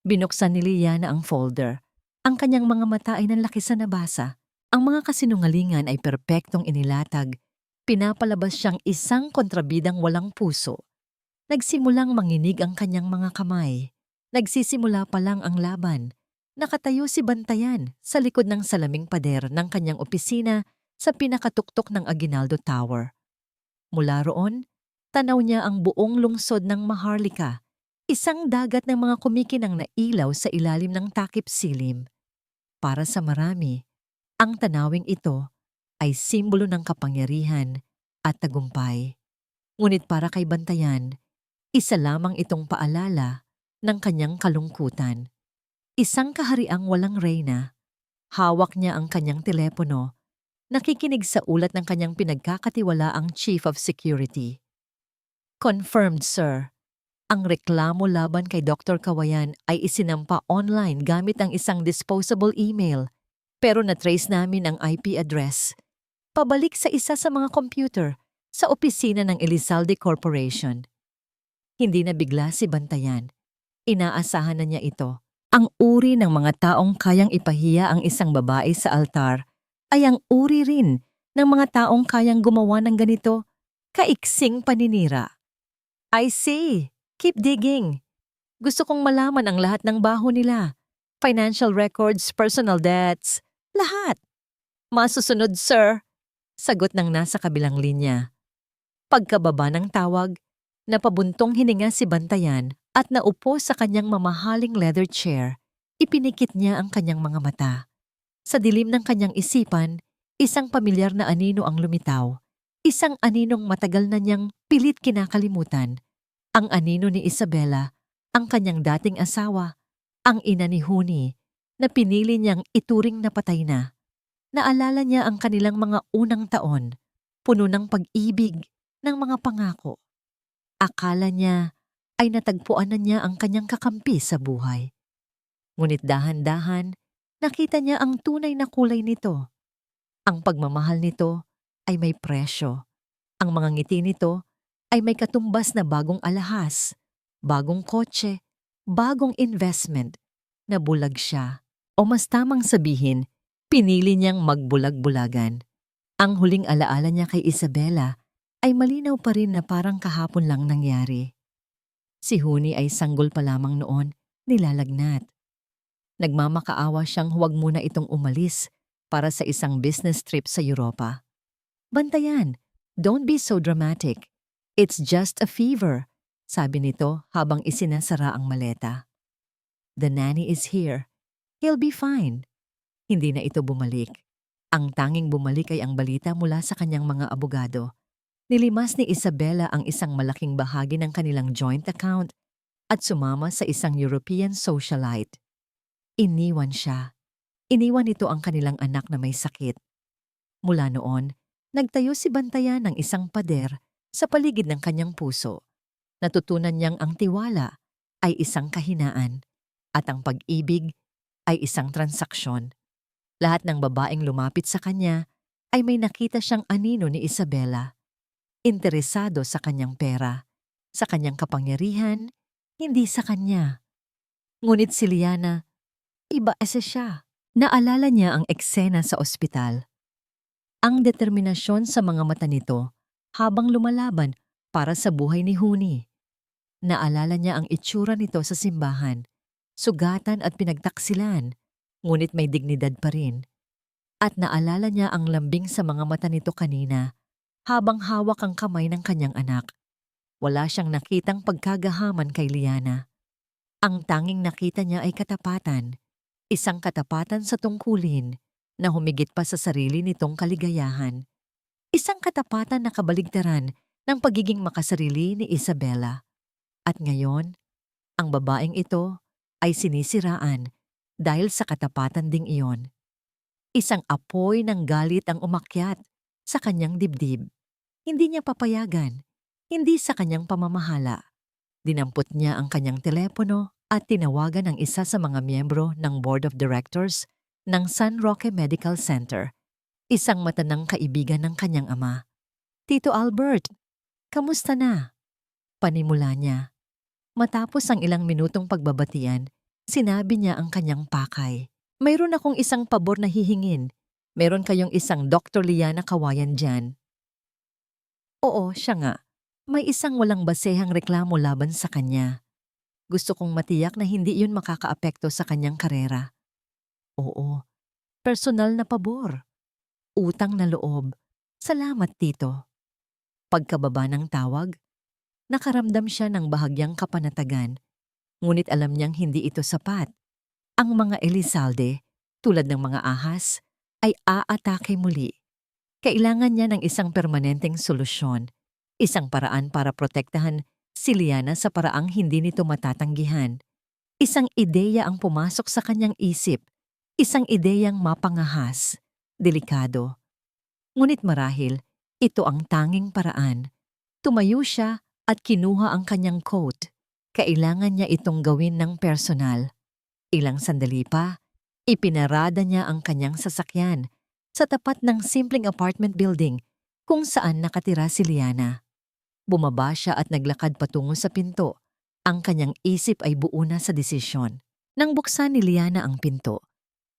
Binuksan ni Liana ang folder. Ang kanyang mga mata ay nanlaki sa nabasa. Ang mga kasinungalingan ay perpektong inilatag. Pinapalabas siyang isang kontrabidang walang puso. Nagsimulang manginig ang kanyang mga kamay. Nagsisimula pa lang ang laban. Nakatayo si Bantayan sa likod ng salaming pader ng kanyang opisina sa pinakatuktok ng Aguinaldo Tower. Mula roon, tanaw niya ang buong lungsod ng Maharlika, isang dagat ng mga kumikinang na ilaw sa ilalim ng takip silim. Para sa marami, ang tanawing ito ay simbolo ng kapangyarihan at tagumpay. Ngunit para kay Bantayan, isa lamang itong paalala ng kanyang kalungkutan. Isang kahariang walang reyna, hawak niya ang kanyang telepono, nakikinig sa ulat ng kanyang pinagkakatiwalaang Chief of Security. Confirmed, sir. Ang reklamo laban kay Dr. Kawayan ay isinampa online gamit ang isang disposable email, pero na-trace namin ang IP address. Pabalik sa isa sa mga computer sa opisina ng Elizalde Corporation. Hindi na bigla si Bantayan. Inaasahan na niya ito. Ang uri ng mga taong kayang ipahiya ang isang babae sa altar ay ang uri rin ng mga taong kayang gumawa ng ganito, kaiksing paninira. I see. Keep digging. Gusto kong malaman ang lahat ng baho nila. Financial records, personal debts, lahat. Masusunod, sir. Sagot ng nasa kabilang linya. Pagkababa ng tawag, napabuntong hininga si Bantayan at naupo sa kanyang mamahaling leather chair. Ipinikit niya ang kanyang mga mata. Sa dilim ng kanyang isipan, isang pamilyar na anino ang lumitaw. Isang aninong matagal na niyang pilit kinakalimutan. Ang anino ni Isabela, ang kanyang dating asawa, ang ina ni Huni, na pinili niyang ituring na patay na. Naalala niya ang kanilang mga unang taon, puno ng pag-ibig, ng mga pangako. Akala niya ay natagpuan na niya ang kanyang kakampi sa buhay. Ngunit dahan-dahan, nakita niya ang tunay na kulay nito. Ang pagmamahal nito ay may presyo. Ang mga ngiti nito ay may katumbas na bagong alahas, bagong kotse, bagong investment. Nabulag siya. O mas tamang sabihin, pinili niyang magbulag-bulagan. Ang huling alaala niya kay Isabela ay malinaw pa rin na parang kahapon lang nangyari. Si Huni ay sanggol pa lamang noon, nilalagnat. Nagmamakaawa siyang huwag muna itong umalis para sa isang business trip sa Europa. Bantayan, don't be so dramatic. It's just a fever, sabi nito habang isinasara ang maleta. The nanny is here. He'll be fine. Hindi na ito bumalik. Ang tanging bumalik ay ang balita mula sa kanyang mga abogado. Nilimas ni Isabela ang isang malaking bahagi ng kanilang joint account at sumama sa isang European socialite. Iniwan siya. Iniwan nito ang kanilang anak na may sakit. Mula noon, nagtayo si Bantayan ng isang pader sa paligid ng kanyang puso. Natutunan niyang ang tiwala ay isang kahinaan at ang pag-ibig ay isang transaksyon. Lahat ng babaeng lumapit sa kanya ay may nakita siyang anino ni Isabela. Interesado sa kanyang pera, sa kanyang kapangyarihan, hindi sa kanya. Ngunit si Liana, iba kasi siya. Naalala niya ang eksena sa ospital. Ang determinasyon sa mga mata nito habang lumalaban para sa buhay ni Huni. Naalala niya ang itsura nito sa simbahan, sugatan at pinagtaksilan, ngunit may dignidad pa rin. At naalala niya ang lambing sa mga mata nito kanina habang hawak ang kamay ng kanyang anak. Wala siyang nakitang pagkagahaman kay Liana. Ang tanging nakita niya ay katapatan, isang katapatan sa tungkulin na humigit pa sa sarili nitong kaligayahan. Isang katapatan na kabaligtaran ng pagiging makasarili ni Isabela. At ngayon, ang babaeng ito ay sinisiraan dahil sa katapatan ding iyon. Isang apoy ng galit ang umakyat sa kanyang dibdib. Hindi niya papayagan, hindi sa kanyang pamamahala. Dinampot niya ang kanyang telepono at tinawagan ang isa sa mga miyembro ng Board of Directors ng San Roque Medical Center, isang matanang kaibigan ng kanyang ama. "Tito Albert, kamusta na?" Panimula niya. Matapos ang ilang minutong pagbabatian, sinabi niya ang kanyang pakay. "Mayroon akong isang pabor na hihingin. Meron kayong isang Dr. Liana Kawayan dyan." "Oo, siya nga. May isang walang basehang reklamo laban sa kanya. Gusto kong matiyak na hindi yun makakaapekto sa kanyang karera." "Oo, personal na pabor. Utang na loob. Salamat, Tito." Pagkababa ng tawag, nakaramdam siya ng bahagyang kapanatagan, ngunit alam niyang hindi ito sapat. Ang mga Elizalde, tulad ng mga ahas, ay aatake muli. Kailangan niya ng isang permanenteng solusyon, isang paraan para protektahan si Liana sa paraang hindi nito matatanggihan. Isang ideya ang pumasok sa kanyang isip, isang ideyang mapangahas, delikado. Ngunit marahil, ito ang tanging paraan. Tumayo siya at kinuha ang kanyang coat. Kailangan niya itong gawin ng personal. Ilang sandali pa, ipinarada niya ang kanyang sasakyan sa tapat ng simpleng apartment building kung saan nakatira si Liana. Bumaba siya at naglakad patungo sa pinto. Ang kanyang isip ay buo na sa desisyon. Nang buksan ni Liana ang pinto,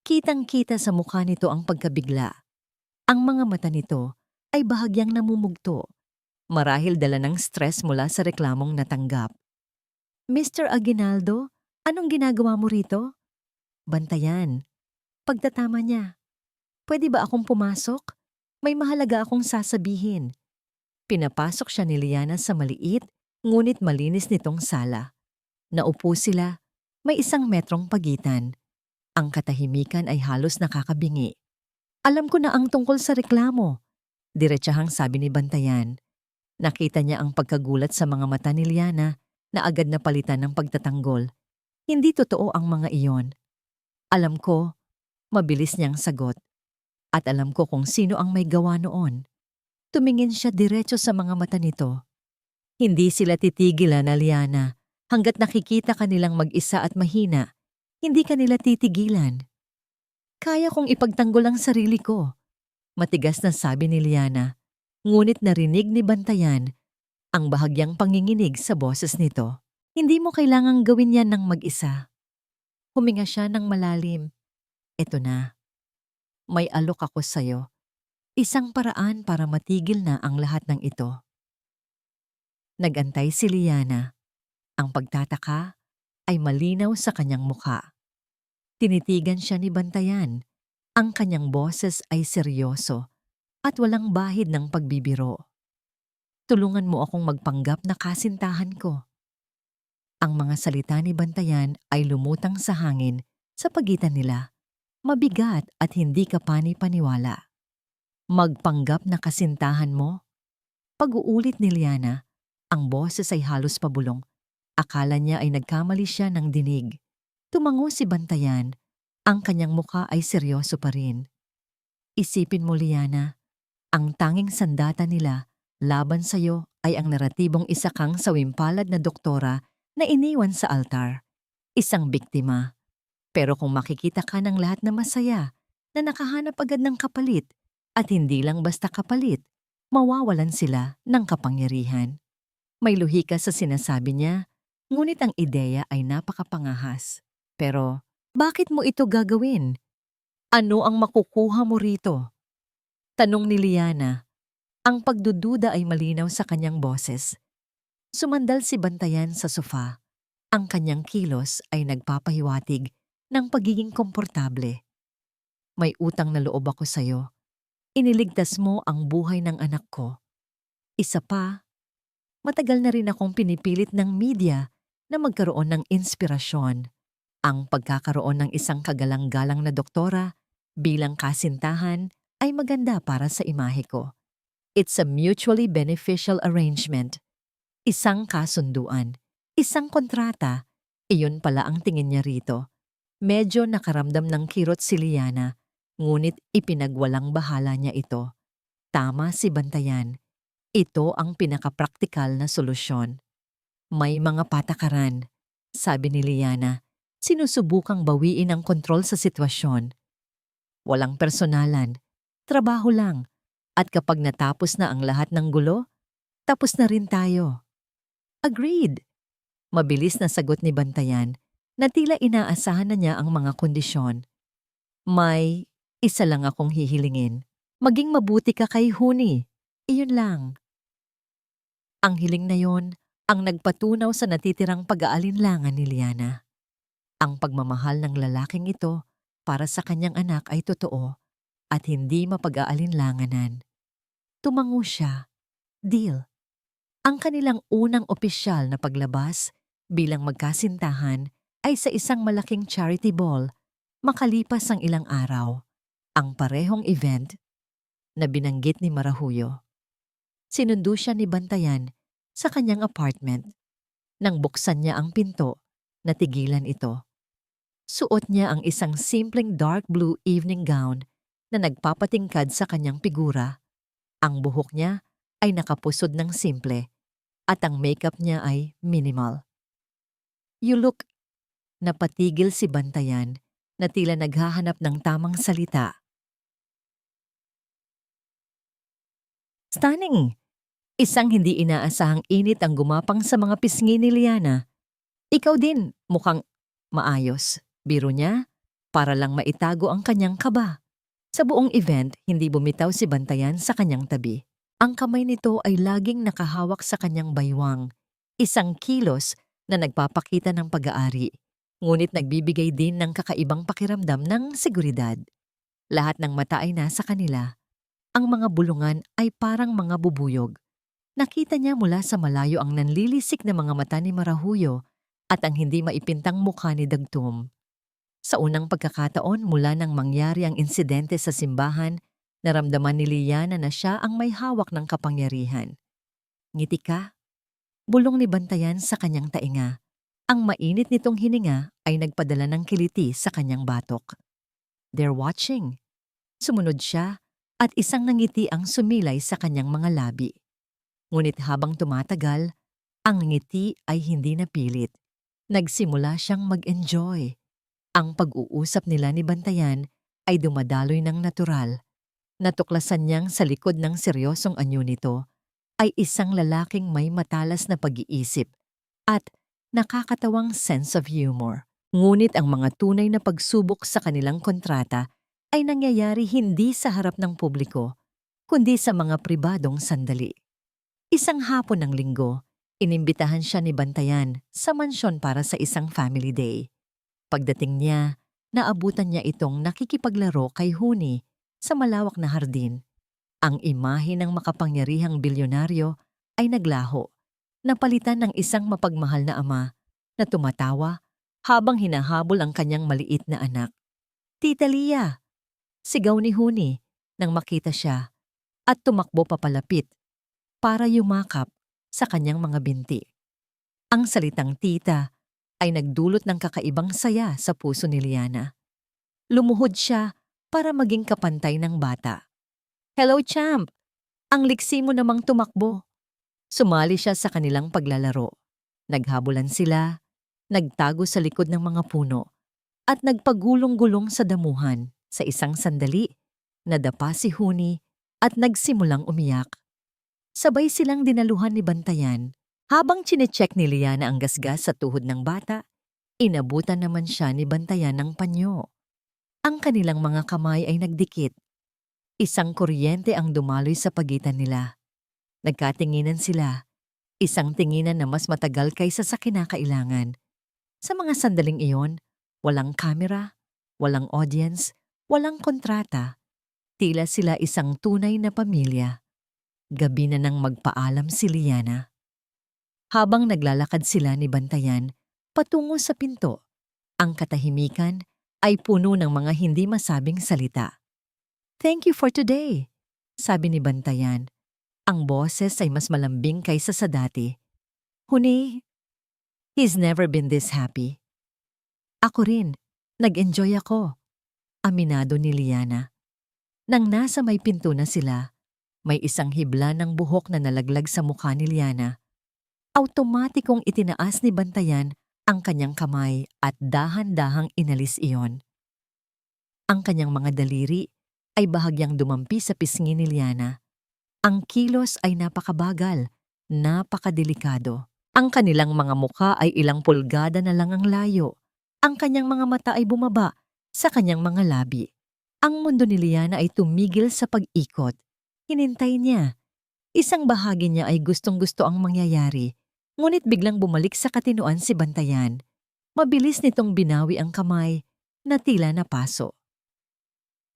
kitang-kita sa mukha nito ang pagkabigla. Ang mga mata nito ay bahagyang namumugto, marahil dala ng stress mula sa reklamong natanggap. "Mr. Aguinaldo, anong ginagawa mo rito?" Bantayan. Pagtatama niya. "Pwede ba akong pumasok? May mahalaga akong sasabihin." Pinapasok siya ni Liana sa maliit, ngunit malinis nitong sala. Naupo sila, may 1 metrong pagitan. Ang katahimikan ay halos nakakabingi. "Alam ko na ang tungkol sa reklamo," diretsahang sabi ni Bantayan. Nakita niya ang pagkagulat sa mga mata ni Liana na agad na palitan ng pagtatanggol. Hindi totoo ang mga iyon. "Alam ko," mabilis niyang sagot. "At alam ko kung sino ang may gawa noon." Tumingin siya diretso sa mga mata nito. Hindi sila titigilan na Liana. Hanggat nakikita kanilang mag-isa at mahina, hindi kanila titigilan. "Kaya kong ipagtanggol ang sarili ko," matigas na sabi ni Liana. Ngunit narinig ni Bantayan ang bahagyang panginginig sa boses nito. "Hindi mo kailangang gawin yan ng mag-isa." Huminga siya ng malalim. "Eto na. May alok ako sa'yo. Isang paraan para matigil na ang lahat ng ito." Nagantay si Liana. Ang pagtataka ay malinaw sa kanyang mukha. Tinitigan siya ni Bantayan. Ang kanyang boses ay seryoso at walang bahid ng pagbibiro. "Tulungan mo akong magpanggap na kasintahan ko." Ang mga salita ni Bantayan ay lumutang sa hangin sa pagitan nila, mabigat at hindi kapani-paniwala. "Magpanggap na kasintahan mo?" Pag-uulit ni Liana, ang boses ay halos pabulong. Akala niya ay nagkamali siya ng dinig. Tumango si Bantayan. Ang kanyang mukha ay seryoso pa rin. "Isipin mo, Liana, ang tanging sandata nila laban sa'yo ay ang naratibong isa kang sawimpalad na doktora na iniwan sa altar. Isang biktima. Pero kung makikita ka ng lahat na masaya, na nakahanap agad ng kapalit, at hindi lang basta kapalit, mawawalan sila ng kapangyarihan. May luhi ka sa sinasabi niya, ngunit ang ideya ay napakapangahas. Pero, bakit mo ito gagawin? Ano ang makukuha mo rito? Tanong ni Liana. Ang pagdududa ay malinaw sa kanyang boses. Sumandal si Bantayan sa sofa. Ang kanyang kilos ay nagpapahiwatig ng pagiging komportable. May utang na loob ako sa'yo. Iniligtas mo ang buhay ng anak ko. Isa pa, matagal na rin akong pinipilit ng media na magkaroon ng inspirasyon. Ang pagkakaroon ng isang kagalang-galang na doktora bilang kasintahan ay maganda para sa imahe ko. It's a mutually beneficial arrangement. Isang kasunduan, isang kontrata, iyon pala ang tingin niya rito. Medyo nakaramdam ng kirot si Liana, ngunit ipinagwalang bahala niya ito. Tama si Bantayan. Ito ang pinakapraktikal na solusyon. May mga patakaran, sabi ni Liana. Sinusubukang bawiin ang kontrol sa sitwasyon. Walang personalan, trabaho lang. At kapag natapos na ang lahat ng gulo, tapos na rin tayo. Agreed. Mabilis na sagot ni Bantayan na tila inaasahan na niya ang mga kondisyon. May isa lang akong hihilingin. Maging mabuti ka kay Huni. Iyon lang. Ang hiling na yon ang nagpatunaw sa natitirang pag-aalinlangan ni Liana. Ang pagmamahal ng lalaking ito para sa kanyang anak ay totoo at hindi mapag-aalinlanganan. Tumango siya. Deal. Ang kanilang unang opisyal na paglabas bilang magkasintahan ay sa isang malaking charity ball makalipas ang ilang araw. Ang parehong event na binanggit ni Marahuyo. Sinundo siya ni Bantayan sa kanyang apartment. Nang buksan niya ang pinto, natigilan ito. Suot niya ang isang simpleng dark blue evening gown na nagpapatingkad sa kanyang figura. Ang buhok niya ay nakapusod ng simple at ang makeup niya ay minimal. You look, napatigil si Bantayan na tila naghahanap ng tamang salita. Stunning! Isang hindi inaasahang init ang gumapang sa mga pisngi ni Liana. Ikaw din, mukhang maayos. Biro niya, para lang maitago ang kanyang kaba. Sa buong event, hindi bumitaw si Bantayan sa kanyang tabi. Ang kamay nito ay laging nakahawak sa kanyang baywang. Isang kilos na nagpapakita ng pag-aari, ngunit nagbibigay din ng kakaibang pakiramdam ng seguridad. Lahat ng mata ay nasa kanila. Ang mga bulungan ay parang mga bubuyog. Nakita niya mula sa malayo ang nanlilisik na mga mata ni Marahuyo at ang hindi maipintang mukha ni Dagtum. Sa unang pagkakataon mula nang mangyari ang insidente sa simbahan, naramdaman ni Liana na siya ang may hawak ng kapangyarihan. Ngiti ka? Bulong ni Bantayan sa kanyang tainga. Ang mainit nitong hininga ay nagpadala ng kiliti sa kanyang batok. They're watching. Sumunod siya at isang nangiti ang sumilay sa kanyang mga labi. Ngunit habang tumatagal, ang ngiti ay hindi napilit. Nagsimula siyang mag-enjoy. Ang pag-uusap nila ni Bantayan ay dumadaloy ng natural. Natuklasan niyang sa likod ng seryosong anyo nito ay isang lalaking may matalas na pag-iisip at nakakatawang sense of humor. Ngunit ang mga tunay na pagsubok sa kanilang kontrata ay nangyayari hindi sa harap ng publiko, kundi sa mga pribadong sandali. Isang hapon ng linggo, inimbitahan siya ni Bantayan sa mansyon para sa isang family day. Pagdating niya, naabutan niya itong nakikipaglaro kay Huni sa malawak na hardin. Ang imahe ng makapangyarihang bilyonaryo ay naglaho, napalitan ng isang mapagmahal na ama na tumatawa habang hinahabol ang kanyang maliit na anak. Tita Lia! Sigaw ni Huni nang makita siya at tumakbo papalapit para yumakap sa kanyang mga binti. Ang salitang tita ay nagdulot ng kakaibang saya sa puso ni Liana. Lumuhod siya para maging kapantay ng bata. Hello, champ! Ang liksi mo namang tumakbo. Sumali siya sa kanilang paglalaro. Naghabulan sila, nagtago sa likod ng mga puno, at nagpagulong-gulong sa damuhan. Sa isang sandali, nadapa si Huni at nagsimulang umiyak. Sabay silang dinaluhan ni Bantayan. Habang chinecheck ni Liana ang gasgas sa tuhod ng bata, inabutan naman siya ni Bantayan ng panyo. Ang kanilang mga kamay ay nagdikit. Isang kuryente ang dumaloy sa pagitan nila. Nagkatinginan sila. Isang tinginan na mas matagal kaysa sa kinakailangan. Sa mga sandaling iyon, walang kamera, walang audience, walang kontrata. Tila sila isang tunay na pamilya. Gabi na nang magpaalam si Liana. Habang naglalakad sila ni Bantayan patungo sa pinto, ang katahimikan ay puno ng mga hindi masabing salita. "Thank you for today," sabi ni Bantayan. Ang boses ay mas malambing kaysa sa dati. "Huni, he's never been this happy." "Ako rin, nag-enjoy ako," aminado ni Liana. Nang nasa may pinto na sila, may isang hibla ng buhok na nalaglag sa mukha ni Liana. Automatikong itinaas ni Bantayan ang kanyang kamay at dahan-dahang inalis iyon. Ang kanyang mga daliri ay bahagyang dumampi sa pisngi ni Liana. Ang kilos ay napakabagal, napakadelikado. Ang kanilang mga mukha ay ilang pulgada na lang ang layo. Ang kanyang mga mata ay bumaba sa kanyang mga labi. Ang mundo ni Liana ay tumigil sa pag-ikot. Hinintay niya. Isang bahagi niya ay gustong-gusto ang mangyayari, ngunit biglang bumalik sa katinoan si Bantayan. Mabilis nitong binawi ang kamay na tila napaso.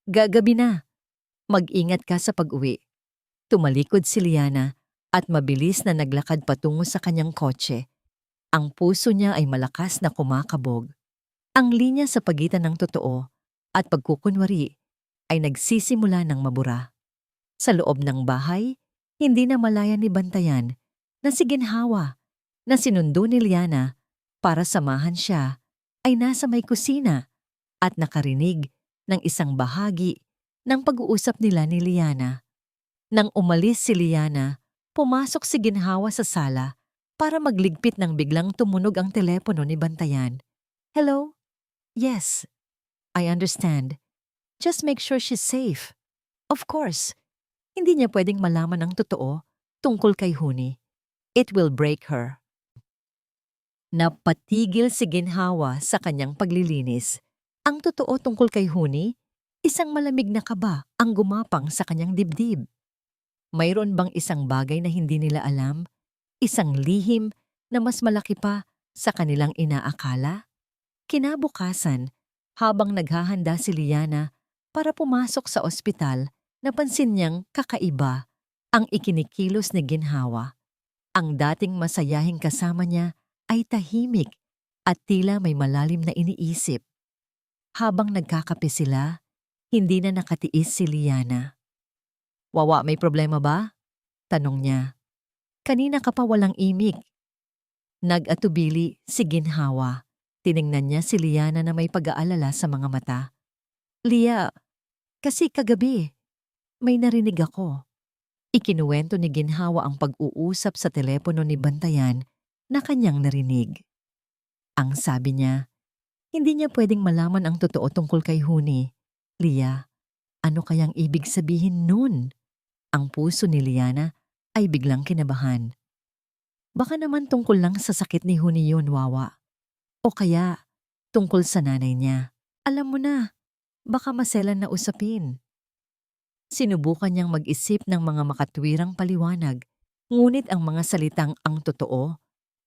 "Gagabi na. Mag-ingat ka sa pag-uwi." Tumalikod si Liana at mabilis na naglakad patungo sa kanyang kotse. Ang puso niya ay malakas na kumakabog. Ang linya sa pagitan ng totoo at pagkukunwari ay nagsisimula ng mabura. Sa loob ng bahay, hindi na malaya ni Bantayan na si Ginhawa na sinundo ni Liana para samahan siya ay nasa may kusina at nakarinig ng isang bahagi ng pag-uusap nila ni Liana. Nang umalis si Liana, pumasok si Ginhawa sa sala para magligpit nang biglang tumunog ang telepono ni Bantayan. "Hello? Yes, I understand. Just make sure she's safe." Of course, hindi niya pwedeng malaman ang totoo tungkol kay Huni. It will break her. Napatigil si Ginhawa sa kanyang paglilinis. Ang totoo tungkol kay Huni, isang malamig na kaba ang gumapang sa kanyang dibdib. Mayroon bang isang bagay na hindi nila alam? Isang lihim na mas malaki pa sa kanilang inaakala? Kinabukasan, habang naghahanda si Liana para pumasok sa ospital, napansin niyang kakaiba ang ikinikilos ni Ginhawa. Ang dating masayahing kasama niya ay tahimik at tila may malalim na iniisip. Habang nagkakape sila, hindi na nakatiis si Liana. "Wawa, may problema ba?" tanong niya. "Kanina ka pa walang imik." Nag-atubili si Ginhawa. Tiningnan niya si Liana na may pag-aalala sa mga mata. "Lia, kasi kagabi, may narinig ako." Ikinuwento ni Ginhawa ang pag-uusap sa telepono ni Bantayan na kanyang narinig. Ang sabi niya, hindi niya pwedeng malaman ang totoo tungkol kay Huni. "Lia, ano kayang ibig sabihin nun?" Ang puso ni Liana ay biglang kinabahan. Baka naman tungkol lang sa sakit ni Huni yun, Wawa. O kaya, tungkol sa nanay niya. Alam mo na, baka maselan na usapin. Sinubukan niyang mag-isip ng mga makatwirang paliwanag, ngunit ang mga salitang "ang totoo"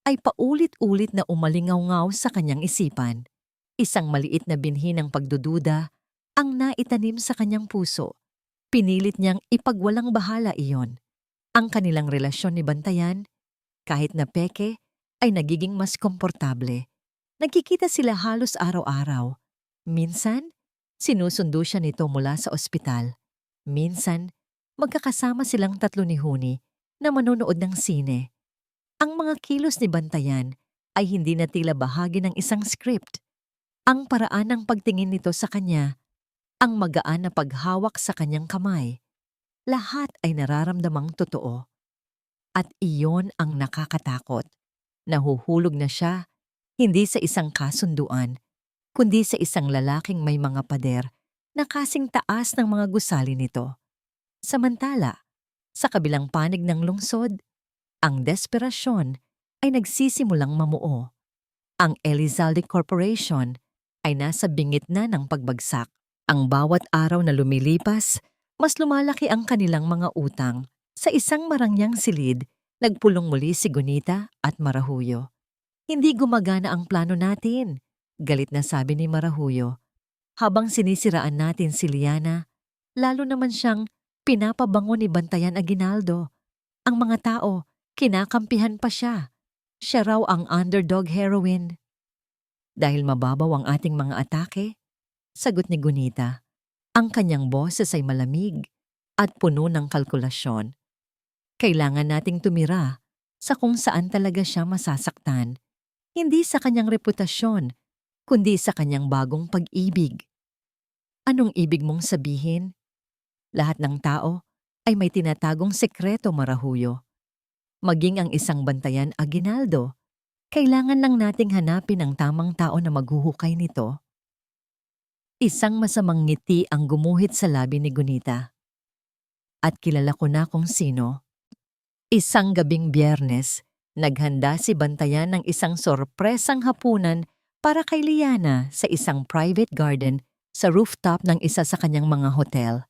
ay paulit-ulit na umalingaw-ngaw sa kanyang isipan. Isang maliit na binhi ng pagdududa ang naitanim sa kanyang puso. Pinilit niyang ipagwalang bahala iyon. Ang kanilang relasyon ni Bantayan, kahit na peke, ay nagiging mas komportable. Nagkikita sila halos araw-araw. Minsan, sinusundo siya nito mula sa ospital. Minsan, magkakasama silang tatlo ni Huni na manonood ng sine. Ang mga kilos ni Bantayan ay hindi na tila bahagi ng isang script. Ang paraan ng pagtingin nito sa kanya, ang magaan na paghawak sa kanyang kamay, lahat ay nararamdamang totoo. At iyon ang nakakatakot. Nahuhulog na siya, hindi sa isang kasunduan, kundi sa isang lalaking may mga pader na kasing taas ng mga gusali nito. Samantala, sa kabilang panig ng lungsod, ang desperasyon ay nagsisimulang mamuo. Ang Elizalde Corporation ay nasa bingit na ng pagbagsak. Ang bawat araw na lumilipas, mas lumalaki ang kanilang mga utang. Sa isang marangyang silid, nagpulong muli si Gunita at Marahuyo. Hindi gumagana ang plano natin, galit na sabi ni Marahuyo. Habang sinisiraan natin si Liana, lalo naman siyang pinapabango ni Bantayan Aguinaldo. Ang mga tao, kinakampihan pa siya. Siya raw ang underdog heroine. Dahil mababaw ang ating mga atake, sagot ni Gunita, ang kanyang boses ay malamig at puno ng kalkulasyon. Kailangan nating tumira sa kung saan talaga siya masasaktan, hindi sa kanyang reputasyon, kundi sa kanyang bagong pag-ibig. Anong ibig mong sabihin? Lahat ng tao ay may tinatagong sekreto, Marahuyo. Maging ang isang Bantayan Aguinaldo, kailangan lang nating hanapin ang tamang tao na maghuhukay nito. Isang masamang ngiti ang gumuhit sa labi ni Gunita. At kilala ko na kung sino. Isang gabing Biyernes, naghanda si Bantayan ng isang sorpresang hapunan para kay Liana sa isang private garden sa rooftop ng isa sa kanyang mga hotel.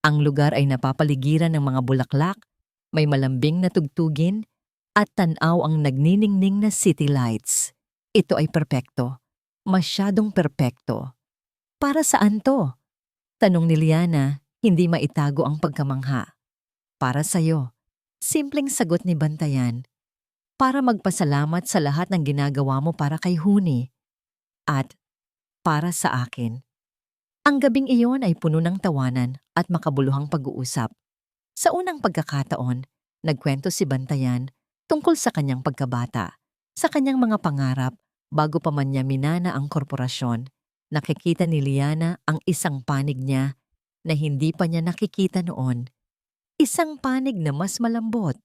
Ang lugar ay napapaligiran ng mga bulaklak, may malambing na tugtugin, at tanaw ang nagniningning na city lights. Ito ay perpekto. Masyadong perpekto. Para saan to? Tanong ni Liana, hindi maitago ang pagkamangha. Para sa'yo. Simpleng sagot ni Bantayan. Para magpasalamat sa lahat ng ginagawa mo para kay Huni. At para sa akin. Ang gabing iyon ay puno ng tawanan at makabuluhang pag-uusap. Sa unang pagkakataon, nagkwento si Bantayan tungkol sa kanyang pagkabata, sa kanyang mga pangarap bago pa man niya minana ang korporasyon. Nakikita ni Liana ang isang panig niya na hindi pa niya nakikita noon. Isang panig na mas malambot,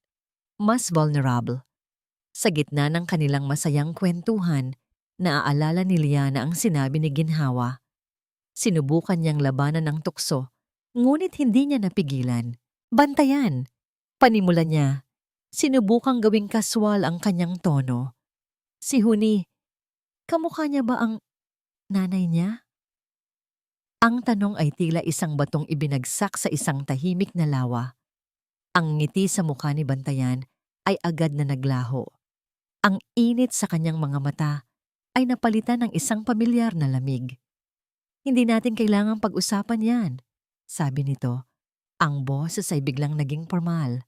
mas vulnerable. Sa gitna ng kanilang masayang kwentuhan, naaalala ni Liana ang sinabi ni Ginhawa. Sinubukan niyang labanan ng tukso, ngunit hindi niya napigilan. Bantayan! Panimula niya. Sinubukang gawing kaswal ang kanyang tono. Si Huni, kamukha niya ba ang nanay niya? Ang tanong ay tila isang batong ibinagsak sa isang tahimik na lawa. Ang ngiti sa mukha ni Bantayan ay agad na naglaho. Ang init sa kanyang mga mata ay napalitan ng isang pamilyar na lamig. Hindi natin kailangang pag-usapan yan, sabi nito. Ang boses ay biglang naging formal.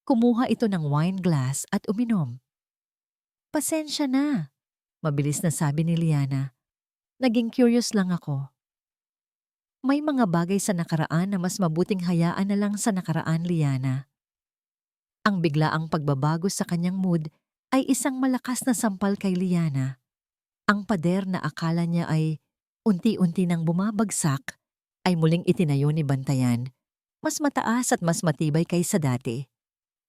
Kumuha ito ng wine glass at uminom. Pasensya na, mabilis na sabi ni Liana. Naging curious lang ako. May mga bagay sa nakaraan na mas mabuting hayaan na lang sa nakaraan, Liana. Ang biglaang pagbabago sa kanyang mood ay isang malakas na sampal kay Liana. Ang pader na akala niya ay unti-unti nang bumabagsak ay muling itinayo ni Bantayan. Mas mataas at mas matibay kaysa dati.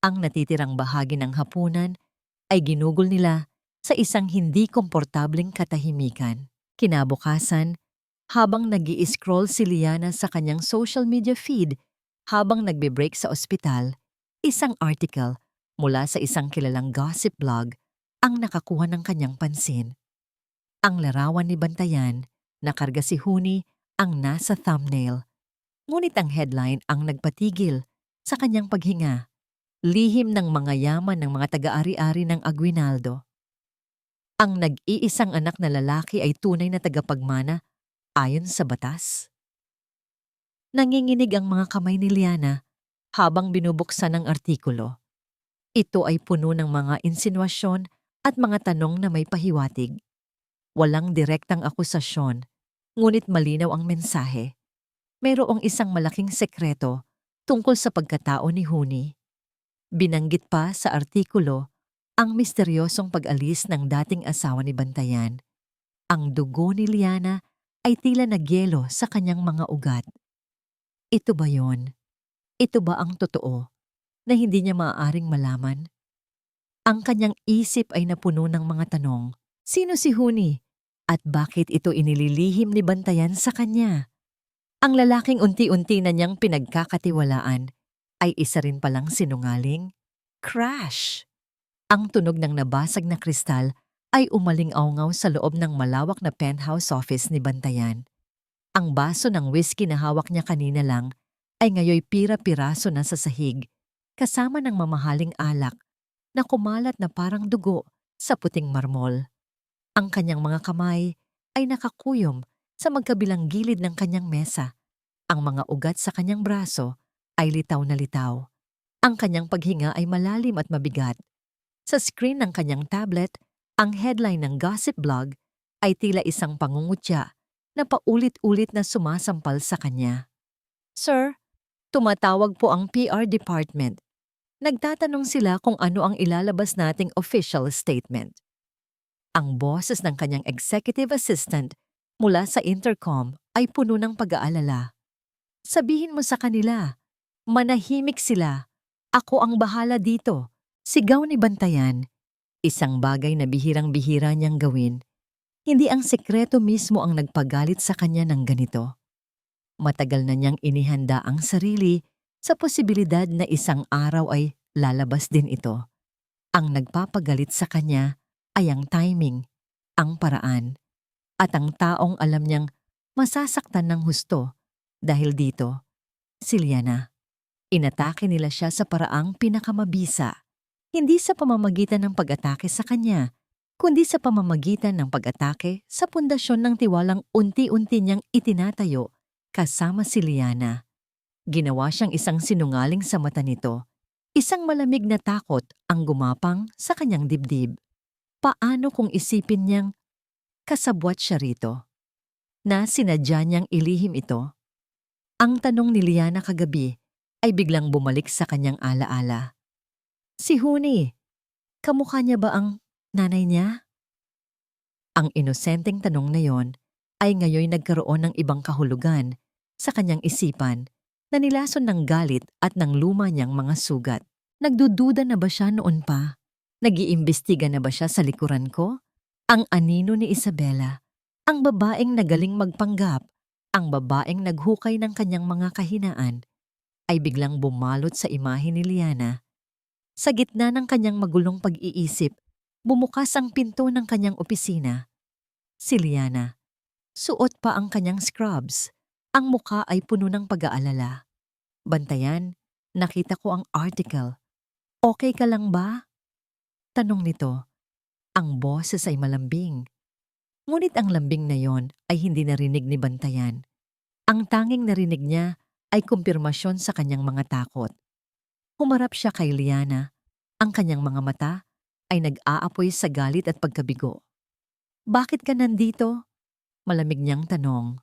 Ang natitirang bahagi ng hapunan ay ginugol nila sa isang hindi komportableng katahimikan. Kinabukasan, habang nag-i-scroll si Liana sa kanyang social media feed habang nagbe-break sa ospital, isang article mula sa isang kilalang gossip blog ang nakakuha ng kanyang pansin. Ang larawan ni Bantayan, nakarga si Huni ang nasa thumbnail. Ngunit ang headline ang nagpatigil sa kanyang paghinga. Lihim ng mga yaman ng mga taga-ari-ari ng Aguinaldo. Ang nag-iisang anak na lalaki ay tunay na tagapagmana ayon sa batas. Nanginginig ang mga kamay ni Liana habang binubuksan ang artikulo. Ito ay puno ng mga insinuasyon at mga tanong na may pahiwatig. Walang direktang akusasyon, ngunit malinaw ang mensahe. Mayroong isang malaking sekreto tungkol sa pagkatao ni Huni. Binanggit pa sa artikulo ang misteryosong pag-alis ng dating asawa ni Bantayan. Ang dugo ni Liana ay tila nagyelo sa kanyang mga ugat. Ito ba yon? Ito ba ang totoo na hindi niya maaaring malaman? Ang kanyang isip ay napuno ng mga tanong. Sino si Huni? At bakit ito inililihim ni Bantayan sa kanya? Ang lalaking unti-unti na niyang pinagkakatiwalaan ay isa rin palang sinungaling. Crash! Ang tunog ng nabasag na kristal ay umaling-awngaw sa loob ng malawak na penthouse office ni Bantayan. Ang baso ng whiskey na hawak niya kanina lang ay ngayoy pira-piraso na sa sahig, kasama ng mamahaling alak na kumalat na parang dugo sa puting marmol. Ang kanyang mga kamay ay nakakuyom sa magkabilang gilid ng kanyang mesa. Ang mga ugat sa kanyang braso ay litaw na litaw. Ang kanyang paghinga ay malalim at mabigat. Sa screen ng kanyang tablet, ang headline ng gossip blog ay tila isang pangungutya na paulit-ulit na sumasampal sa kanya. Sir, tumatawag po ang PR department. Nagtatanong sila kung ano ang ilalabas nating official statement. Ang boses ng kanyang executive assistant mula sa intercom ay puno ng pag-aalala. Sabihin mo sa kanila, manahimik sila. Ako ang bahala dito. Sigaw ni Bantayan. Isang bagay na bihirang-bihira niyang gawin. Hindi ang sekreto mismo ang nagpagalit sa kanya ng ganito. Matagal na niyang inihanda ang sarili sa posibilidad na isang araw ay lalabas din ito. Ang nagpapagalit sa kanya ay ang timing, ang paraan, at ang taong alam niyang masasaktan ng husto. Dahil dito, si Liana. Inatake nila siya sa paraang pinakamabisa. Hindi sa pamamagitan ng pag-atake sa kanya, kundi sa pamamagitan ng pag-atake sa pundasyon ng tiwalang unti-unti niyang itinatayo kasama si Liana. Ginawa siyang isang sinungaling sa mata nito. Isang malamig na takot ang gumapang sa kanyang dibdib. Paano kung isipin niyang kasabwat siya rito? Na sinadya niyang ilihim ito? Ang tanong ni Liana kagabi ay biglang bumalik sa kanyang alaala. Si Huni, kamukha niya ba ang nanay niya? Ang inosenteng tanong na yon ay ngayoy nagkaroon ng ibang kahulugan sa kanyang isipan na nilason ng galit at ng luma niyang mga sugat. Nagdududa na ba siya noon pa? Nag-iimbestiga na ba siya sa likuran ko? Ang anino ni Isabela, ang babaeng nagaling magpanggap, ang babaeng naghukay ng kanyang mga kahinaan, ay biglang bumalot sa imahe ni Liana. Sa gitna ng kanyang magulong pag-iisip, bumukas ang pinto ng kanyang opisina. Si Liana, suot pa ang kanyang scrubs. Ang muka ay puno ng pag-aalala. Bantayan, nakita ko ang article. Okay ka lang ba? Tanong nito. Ang boses ay malambing. Ngunit ang lambing na yon ay hindi narinig ni Bantayan. Ang tanging narinig niya ay kumpirmasyon sa kanyang mga takot. Humarap siya kay Liana. Ang kanyang mga mata ay nag-aapoy sa galit at pagkabigo. Bakit ka nandito? Malamig niyang tanong.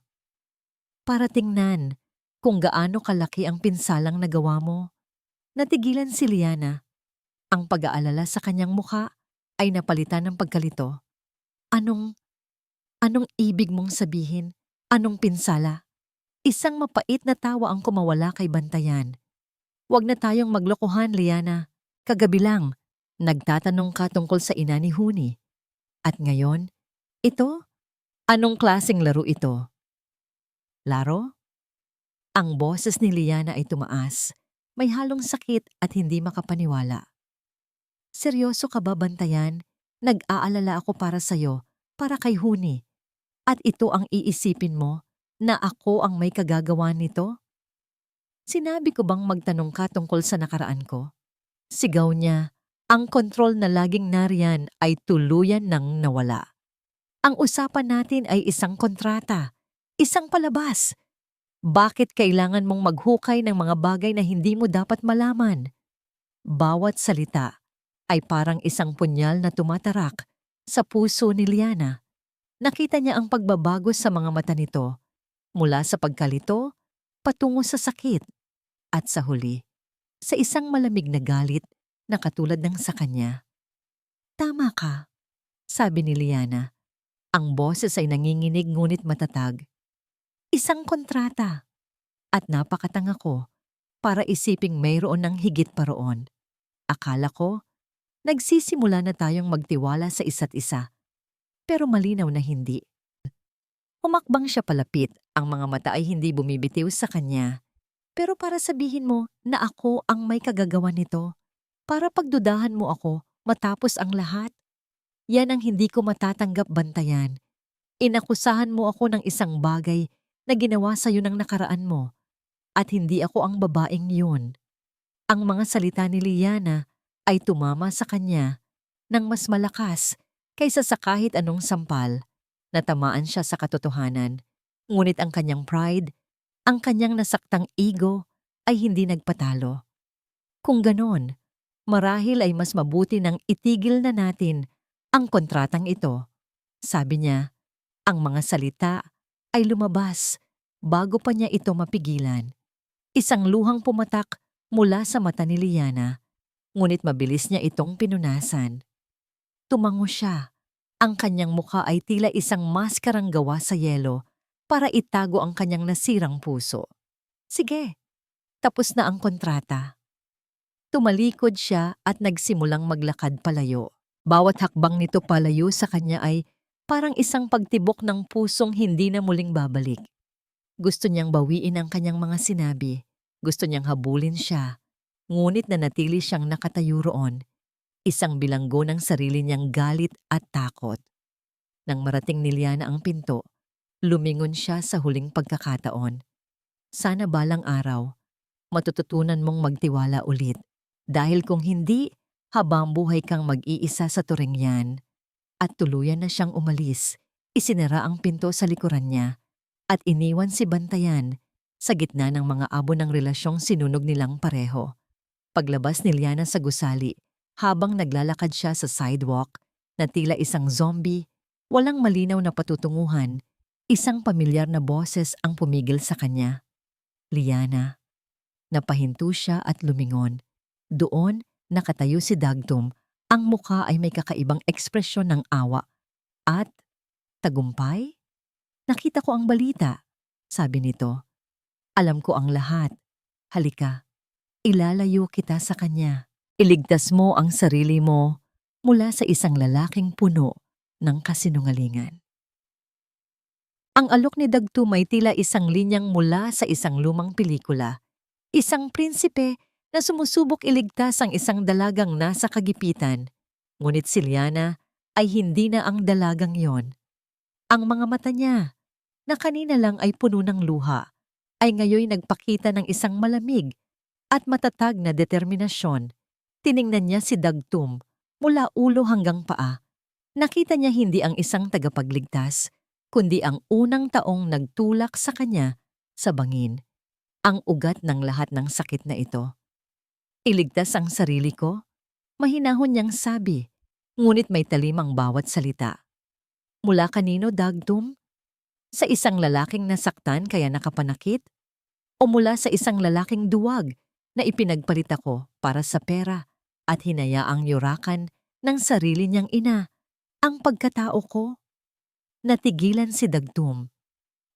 Para tingnan kung gaano kalaki ang pinsalang nagawa mo. Natigilan si Liana. Ang pag-aalala sa kanyang mukha ay napalitan ng pagkalito. Anong ibig mong sabihin? Anong pinsala? Isang mapait na tawa ang kumawala kay Bantayan. Huwag na tayong maglokohan, Liana. Kagabi lang, nagtatanong ka tungkol sa ina ni Huni. At ngayon, ito? Anong klaseng laro ito? Laro? Ang boses ni Liana ay tumaas. May halong sakit at hindi makapaniwala. Seryoso ka ba, Bantayan? Nag-aalala ako para sa'yo, para kay Huni. At ito ang iisipin mo, na ako ang may kagagawa nito? Sinabi ko bang magtanong ka tungkol sa nakaraan ko? Sigaw niya, ang kontrol na laging nariyan ay tuluyan nang nawala. Ang usapan natin ay isang kontrata, isang palabas. Bakit kailangan mong maghukay ng mga bagay na hindi mo dapat malaman? Bawat salita ay parang isang punyal na tumatarak sa puso ni Liana. Nakita niya ang pagbabago sa mga mata nito, mula sa pagkalito, patungo sa sakit, at sa huli, sa isang malamig na galit na katulad ng sa kanya. Tama ka, sabi ni Liana. Ang boses ay nanginginig ngunit matatag. Isang kontrata. At napakatanga ko para isiping mayroon ng higit pa roon. Akala ko, nagsisimula na tayong magtiwala sa isa't isa. Pero malinaw na hindi. Humakbang siya palapit, ang mga mata ay hindi bumibitiw sa kanya. Pero para sabihin mo na ako ang may kagagawan nito, para pagdudahan mo ako matapos ang lahat, yan ang hindi ko matatanggap, Bantayan. Inakusahan mo ako ng isang bagay na ginawa sa'yo ng nakaraan mo at hindi ako ang babaeng yun. Ang mga salita ni Liana ay tumama sa kanya ng mas malakas kaysa sa kahit anong sampal. Natamaan siya sa katotohanan, ngunit ang kanyang pride, ang kanyang nasaktang ego ay hindi nagpatalo. Kung ganon, marahil ay mas mabuti nang itigil na natin ang kontratang ito. Sabi niya, ang mga salita ay lumabas bago pa niya ito mapigilan. Isang luhang pumatak mula sa mata ni Liana, ngunit mabilis niya itong pinunasan. Tumango siya. Ang kanyang mukha ay tila isang maskarang gawa sa yelo para itago ang kanyang nasirang puso. Sige, tapos na ang kontrata. Tumalikod siya at nagsimulang maglakad palayo. Bawat hakbang nito palayo sa kanya ay parang isang pagtibok ng pusong hindi na muling babalik. Gusto niyang bawiin ang kanyang mga sinabi. Gusto niyang habulin siya. Ngunit nanatili siyang nakatayo roon. Isang bilanggo ng sarili niyang galit at takot. Nang marating ni Liana ang pinto, lumingon siya sa huling pagkakataon. Sana balang araw, matututunan mong magtiwala ulit. Dahil kung hindi, habang buhay kang mag-iisa sa turing yan. At tuluyan na siyang umalis. Isinara ang pinto sa likuran niya at iniwan si Bantayan sa gitna ng mga abo ng relasyong sinunog nilang pareho. Paglabas ni Liana sa gusali, habang naglalakad siya sa sidewalk na tila isang zombie, walang malinaw na patutunguhan, isang pamilyar na boses ang pumigil sa kanya. Liana. Napahinto siya at lumingon. Doon, nakatayo si Dagtum. Ang mukha ay may kakaibang ekspresyon ng awa. At, tagumpay? Nakita ko ang balita, sabi nito. Alam ko ang lahat. Halika, ilalayo kita sa kanya. Iligtas mo ang sarili mo mula sa isang lalaking puno ng kasinungalingan. Ang alok ni Dagtum ay tila isang linyang mula sa isang lumang pelikula. Isang prinsipe na sumusubok iligtas ang isang dalagang nasa kagipitan. Ngunit si Liana ay hindi na ang dalagang yon. Ang mga mata niya, na kanina lang ay puno ng luha, ay ngayoy nagpakita ng isang malamig at matatag na determinasyon. Tiningnan niya si Dagtum mula ulo hanggang paa. Nakita niya hindi ang isang tagapagligtas, kundi ang unang taong nagtulak sa kanya sa bangin. Ang ugat ng lahat ng sakit na ito. Iligtas ang sarili ko? Mahinahon niyang sabi, ngunit may talim ang bawat salita. Mula kanino, Dagtum? Sa isang lalaking nasaktan kaya nakapanakit? O mula sa isang lalaking duwag na ipinagpalit ako para sa pera at hinayaang yurakan ng sarili niyang ina ang pagkatao ko? Natigilan si Dagtum.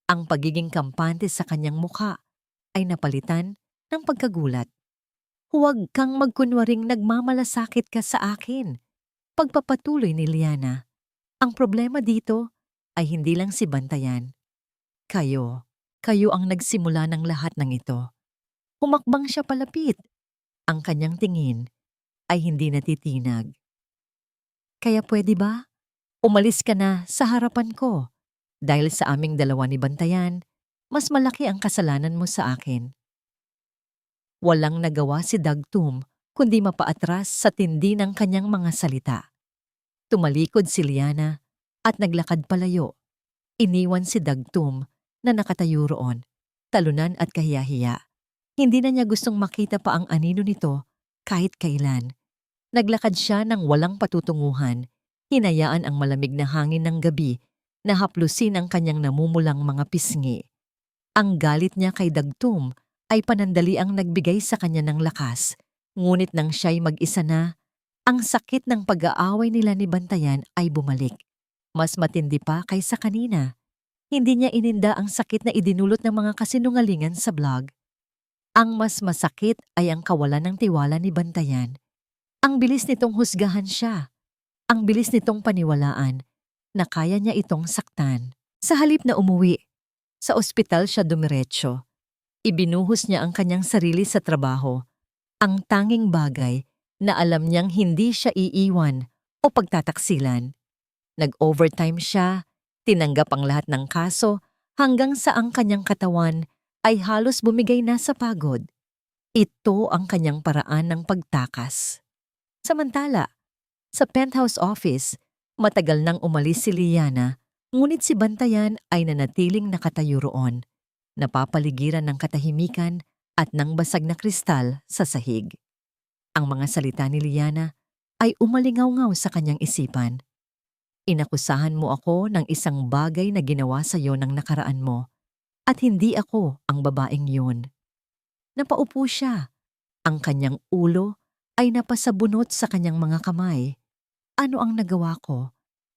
Ang pagiging kampante sa kanyang mukha ay napalitan ng pagkagulat. Huwag kang magkunwaring nagmamalasakit ka sa akin. Pagpapatuloy ni Liana. Ang problema dito ay hindi lang si Bantayan. Kayo ang nagsimula ng lahat ng ito. Humakbang siya palapit. Ang kanyang tingin ay hindi natitinag. Kaya pwede ba? Umalis ka na sa harapan ko. Dahil sa aming dalawa ni Bantayan, mas malaki ang kasalanan mo sa akin. Walang nagawa si Dagtum kundi mapaatras sa tindi ng kanyang mga salita. Tumalikod si Liana at naglakad palayo. Iniwan si Dagtum na nakatayo roon, talunan at kahiyahiya. Hindi na niya gustong makita pa ang anino nito kahit kailan. Naglakad siya ng walang patutunguhan, hinayaan ang malamig na hangin ng gabi na haplusin ang kanyang namumulang mga pisngi. Ang galit niya kay Dagtum ay panandaliang nagbigay sa kanya ng lakas, ngunit nang siya'y mag-isa na, ang sakit ng pag-aaway nila ni Bantayan ay bumalik. Mas matindi pa kaysa kanina. Hindi niya ininda ang sakit na idinulot ng mga kasinungalingan sa blog. Ang mas masakit ay ang kawalan ng tiwala ni Bantayan. Ang bilis nitong husgahan siya. Ang bilis nitong paniwalaan na kaya niya itong saktan. Sa halip na umuwi, sa ospital siya dumiretso. Ibinuhos niya ang kanyang sarili sa trabaho, ang tanging bagay na alam niyang hindi siya iiwan o pagtataksilan. Nag-overtime siya, tinanggap ang lahat ng kaso hanggang sa ang kanyang katawan ay halos bumigay na sa pagod. Ito ang kanyang paraan ng pagtakas. Samantala, sa penthouse office, matagal nang umalis si Liana, ngunit si Bantayan ay nanatiling nakatayo roon, napapaligiran ng katahimikan at ng basag na kristal sa sahig. Ang mga salita ni Liana ay umalingaw-ngaw sa kanyang isipan. Inakusahan mo ako ng isang bagay na ginawa sa iyo ng nakaraan mo, at hindi ako ang babaeng yun. Napaupo siya. Ang kanyang ulo ay napasabunot sa kanyang mga kamay. Ano ang nagawa ko?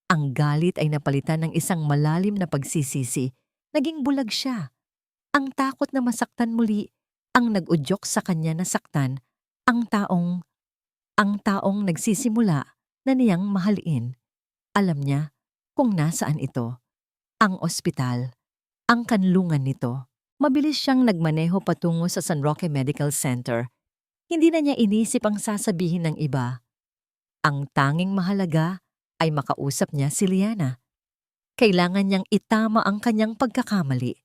Ang galit ay napalitan ng isang malalim na pagsisisi. Naging bulag siya. Ang takot na masaktan muli ang nag-udyok sa kanya na saktan ang taong nagsisimula na niyang mahalin. Alam niya kung nasaan ito. Ang ospital. Ang kanlungan nito. Mabilis siyang nagmaneho patungo sa San Roque Medical Center. Hindi na niya inisip ang sasabihin ng iba. Ang tanging mahalaga ay makausap niya si Liana. Kailangan niyang itama ang kanyang pagkakamali.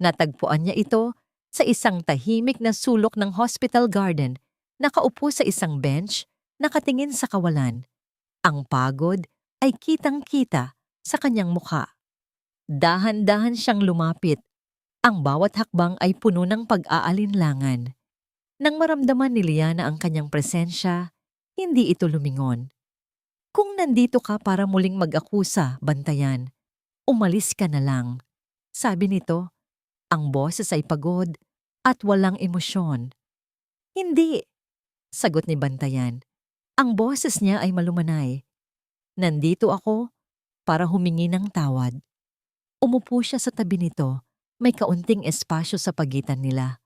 Natagpuan niya ito sa isang tahimik na sulok ng hospital garden, nakaupo sa isang bench, nakatingin sa kawalan. Ang pagod ay kitang-kita sa kanyang mukha. Dahan-dahan siyang lumapit. Ang bawat hakbang ay puno ng pag-aalinlangan. Nang maramdaman ni Liana ang kanyang presensya, hindi ito lumingon. Kung nandito ka para muling mag-akusa, Bantayan, umalis ka na lang. Sabi nito, ang boses ay pagod at walang emosyon. Hindi, sagot ni Bantayan. Ang boses niya ay malumanay. Nandito ako para humingi ng tawad. Umupo siya sa tabi nito, may kaunting espasyo sa pagitan nila.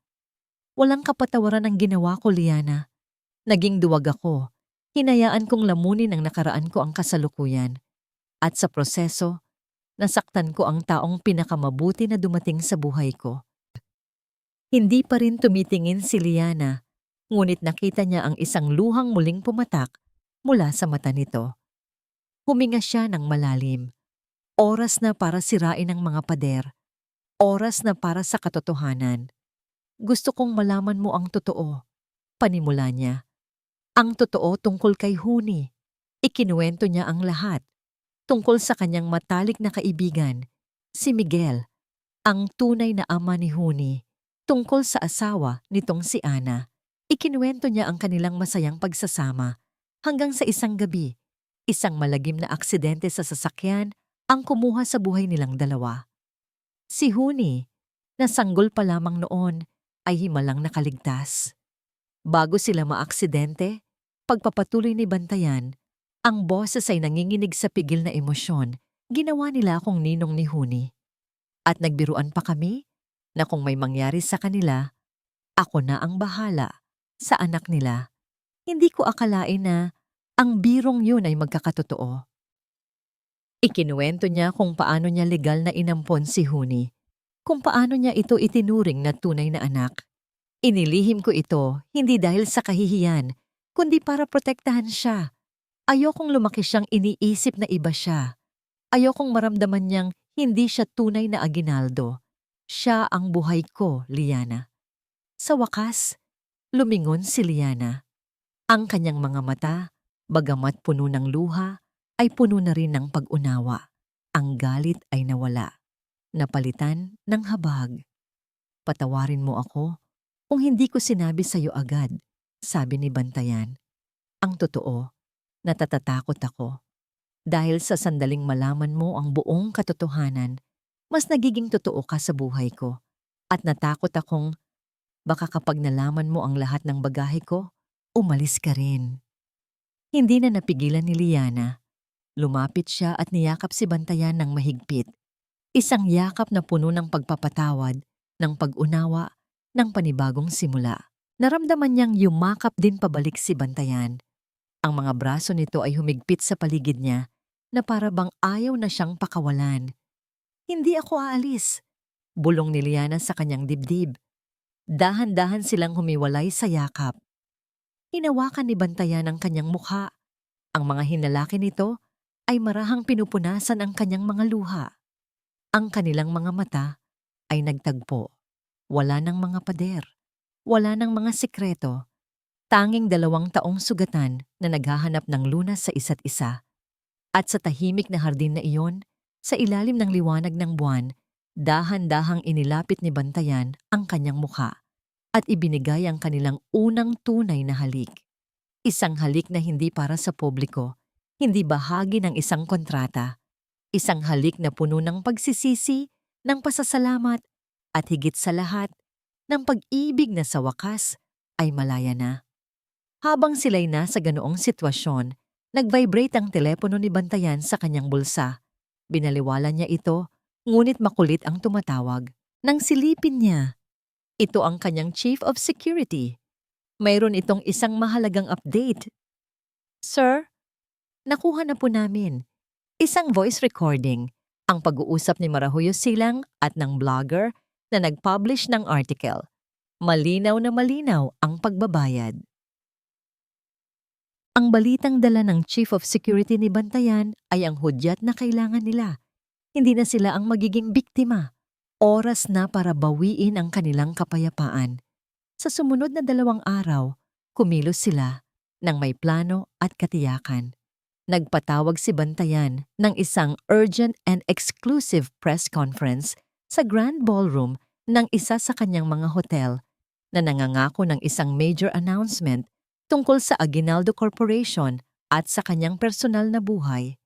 Walang kapatawaran ang ginawa ko, Liana. Naging duwag ako. Hinayaan kong lamunin ang nakaraan ko ang kasalukuyan. At sa proseso, nasaktan ko ang taong pinakamabuti na dumating sa buhay ko. Hindi pa rin tumitingin si Liana, ngunit nakita niya ang isang luhang muling pumatak mula sa mata nito. Huminga siya ng malalim. Oras na para sirain ang mga pader. Oras na para sa katotohanan. Gusto kong malaman mo ang totoo. Panimula niya. Ang totoo tungkol kay Huni. Ikinuwento niya ang lahat. Tungkol sa kanyang matalik na kaibigan, si Miguel, ang tunay na ama ni Huni. Tungkol sa asawa nitong si Ana. Ikinuwento niya ang kanilang masayang pagsasama. Hanggang sa isang gabi, isang malagim na aksidente sa sasakyan ang kumuha sa buhay nilang dalawa. Si Huni, na sanggol pa lamang noon, ay himalang nakaligtas. Bago sila maaksidente, pagpapatuloy ni Bantayan, ang boses ay nanginginig sa pigil na emosyon. Ginawa nila akong ninong ni Huni. At nagbiruan pa kami na kung may mangyari sa kanila, ako na ang bahala sa anak nila. Hindi ko akalain na ang birong yun ay magkakatotoo. Ikinuwento niya kung paano niya legal na inampon si Huni. Kung paano niya ito itinuring na tunay na anak. Inilihim ko ito hindi dahil sa kahihiyan, kundi para protektahan siya. Ayokong lumaki siyang iniisip na iba siya. Ayokong maramdaman niyang hindi siya tunay na Aguinaldo. Siya ang buhay ko, Liana. Sa wakas, lumingon si Liana. Ang kanyang mga mata, bagamat puno ng luha, ay puno na rin ng pag-unawa. Ang galit ay nawala. Napalitan ng habag. Patawarin mo ako kung hindi ko sinabi sa iyo agad, sabi ni Bantayan. Ang totoo, natatatakot ako. Dahil sa sandaling malaman mo ang buong katotohanan, mas nagiging totoo ka sa buhay ko. At natakot akong baka kapag nalaman mo ang lahat ng bagahe ko, umalis ka rin. Hindi na napigilan ni Liana. Lumapit siya at niyakap si Bantayan ng mahigpit. Isang yakap na puno ng pagpapatawad, ng pag-unawa, ng panibagong simula. Naramdaman niyang yumakap din pabalik si Bantayan. Ang mga braso nito ay humigpit sa paligid niya na para bang ayaw na siyang pakawalan. Hindi ako aalis. Bulong ni Liana sa kanyang dibdib. Dahan-dahan silang humiwalay sa yakap. Hinawakan ni Bantayan ang kanyang mukha. Ang mga hinlalaki nito ay marahang pinupunasan ang kanyang mga luha. Ang kanilang mga mata ay nagtagpo. Wala ng mga pader. Wala ng mga sikreto. Tanging 2 taong sugatan na naghahanap ng lunas sa isa't isa. At sa tahimik na hardin na iyon, sa ilalim ng liwanag ng buwan, dahan-dahang inilapit ni Bantayan ang kanyang mukha at ibinigay ang kanilang unang tunay na halik. Isang halik na hindi para sa publiko, hindi bahagi ng isang kontrata. Isang halik na puno ng pagsisisi, ng pasasalamat, at higit sa lahat, ng pag-ibig na sa wakas ay malaya na. Habang sila'y nasa ganoong sitwasyon, nag-vibrate ang telepono ni Bantayan sa kanyang bulsa. Binaliwala niya ito, ngunit makulit ang tumatawag. Nang silipin niya, ito ang kanyang Chief of Security. Mayroon itong isang mahalagang update. Sir, nakuha na po namin. Isang voice recording, ang pag-uusap ni Marahuyo Silang at ng blogger na nag-publish ng article. Malinaw na malinaw ang pagbabayad. Ang balitang dala ng Chief of Security ni Bantayan ay ang hudyat na kailangan nila. Hindi na sila ang magiging biktima. Oras na para bawiin ang kanilang kapayapaan. Sa sumunod na 2 araw, kumilos sila ng may plano at katiyakan. Nagpatawag si Bantayan ng isang urgent and exclusive press conference sa Grand Ballroom ng isa sa kanyang mga hotel na nangangako ng isang major announcement tungkol sa Aguinaldo Corporation at sa kanyang personal na buhay.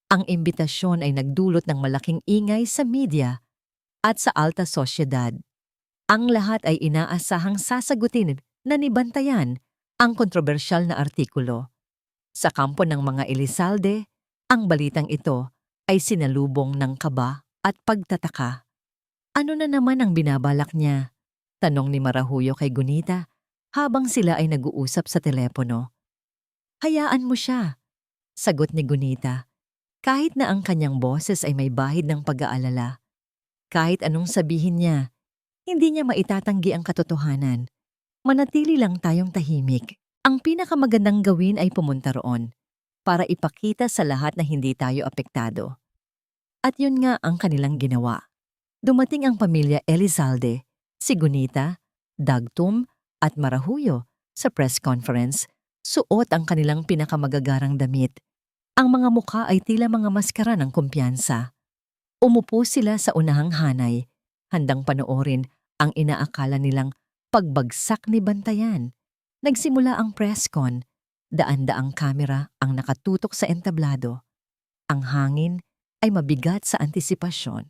Ang imbitasyon ay nagdulot ng malaking ingay sa media at sa alta sosyedad. Ang lahat ay inaasahang sasagutin na ni Bantayan ang kontrobersyal na artikulo. Sa kampo ng mga Elizalde, ang balitang ito ay sinalubong ng kaba at pagtataka. Ano na naman ang binabalak niya? Tanong ni Marahuyo kay Gunita habang sila ay nag-uusap sa telepono. Hayaan mo siya, sagot ni Gunita. Kahit na ang kanyang boses ay may bahid ng pag-aalala. Kahit anong sabihin niya, hindi niya maitatanggi ang katotohanan. Manatili lang tayong tahimik. Ang pinakamagandang gawin ay pumunta roon para ipakita sa lahat na hindi tayo apektado. At yun nga ang kanilang ginawa. Dumating ang pamilya Elizalde, si Gunita, Dagtum at Marahuyo sa press conference, suot ang kanilang pinakamagagarang damit. Ang mga mukha ay tila mga maskara ng kumpiyansa. Umupo sila sa unahang hanay, handang panoorin ang inaakala nilang pagbagsak ni Bantayan. Nagsimula ang press con, daan-daang kamera ang nakatutok sa entablado. Ang hangin ay mabigat sa antisipasyon.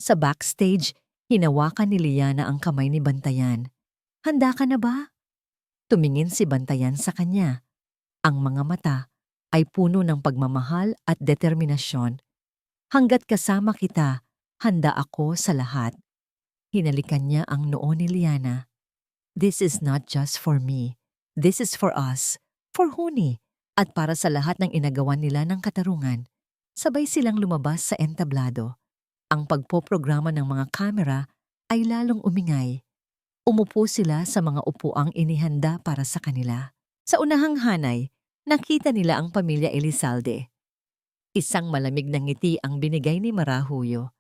Sa backstage, hinawakan ni Liana ang kamay ni Bantayan. Handa ka na ba? Tumingin si Bantayan sa kanya. Ang mga mata ay puno ng pagmamahal at determinasyon. Hanggat kasama kita, handa ako sa lahat. Hinalikan niya ang noo ni Liana. This is not just for me. This is for us, for Huni, at para sa lahat ng inagawan nila ng katarungan. Sabay silang lumabas sa entablado. Ang pagpoprograma ng mga kamera ay lalong umingay. Umupo sila sa mga upuang inihanda para sa kanila. Sa unahang hanay, nakita nila ang pamilya Elizalde. Isang malamig na ngiti ang binigay ni Marahuyo.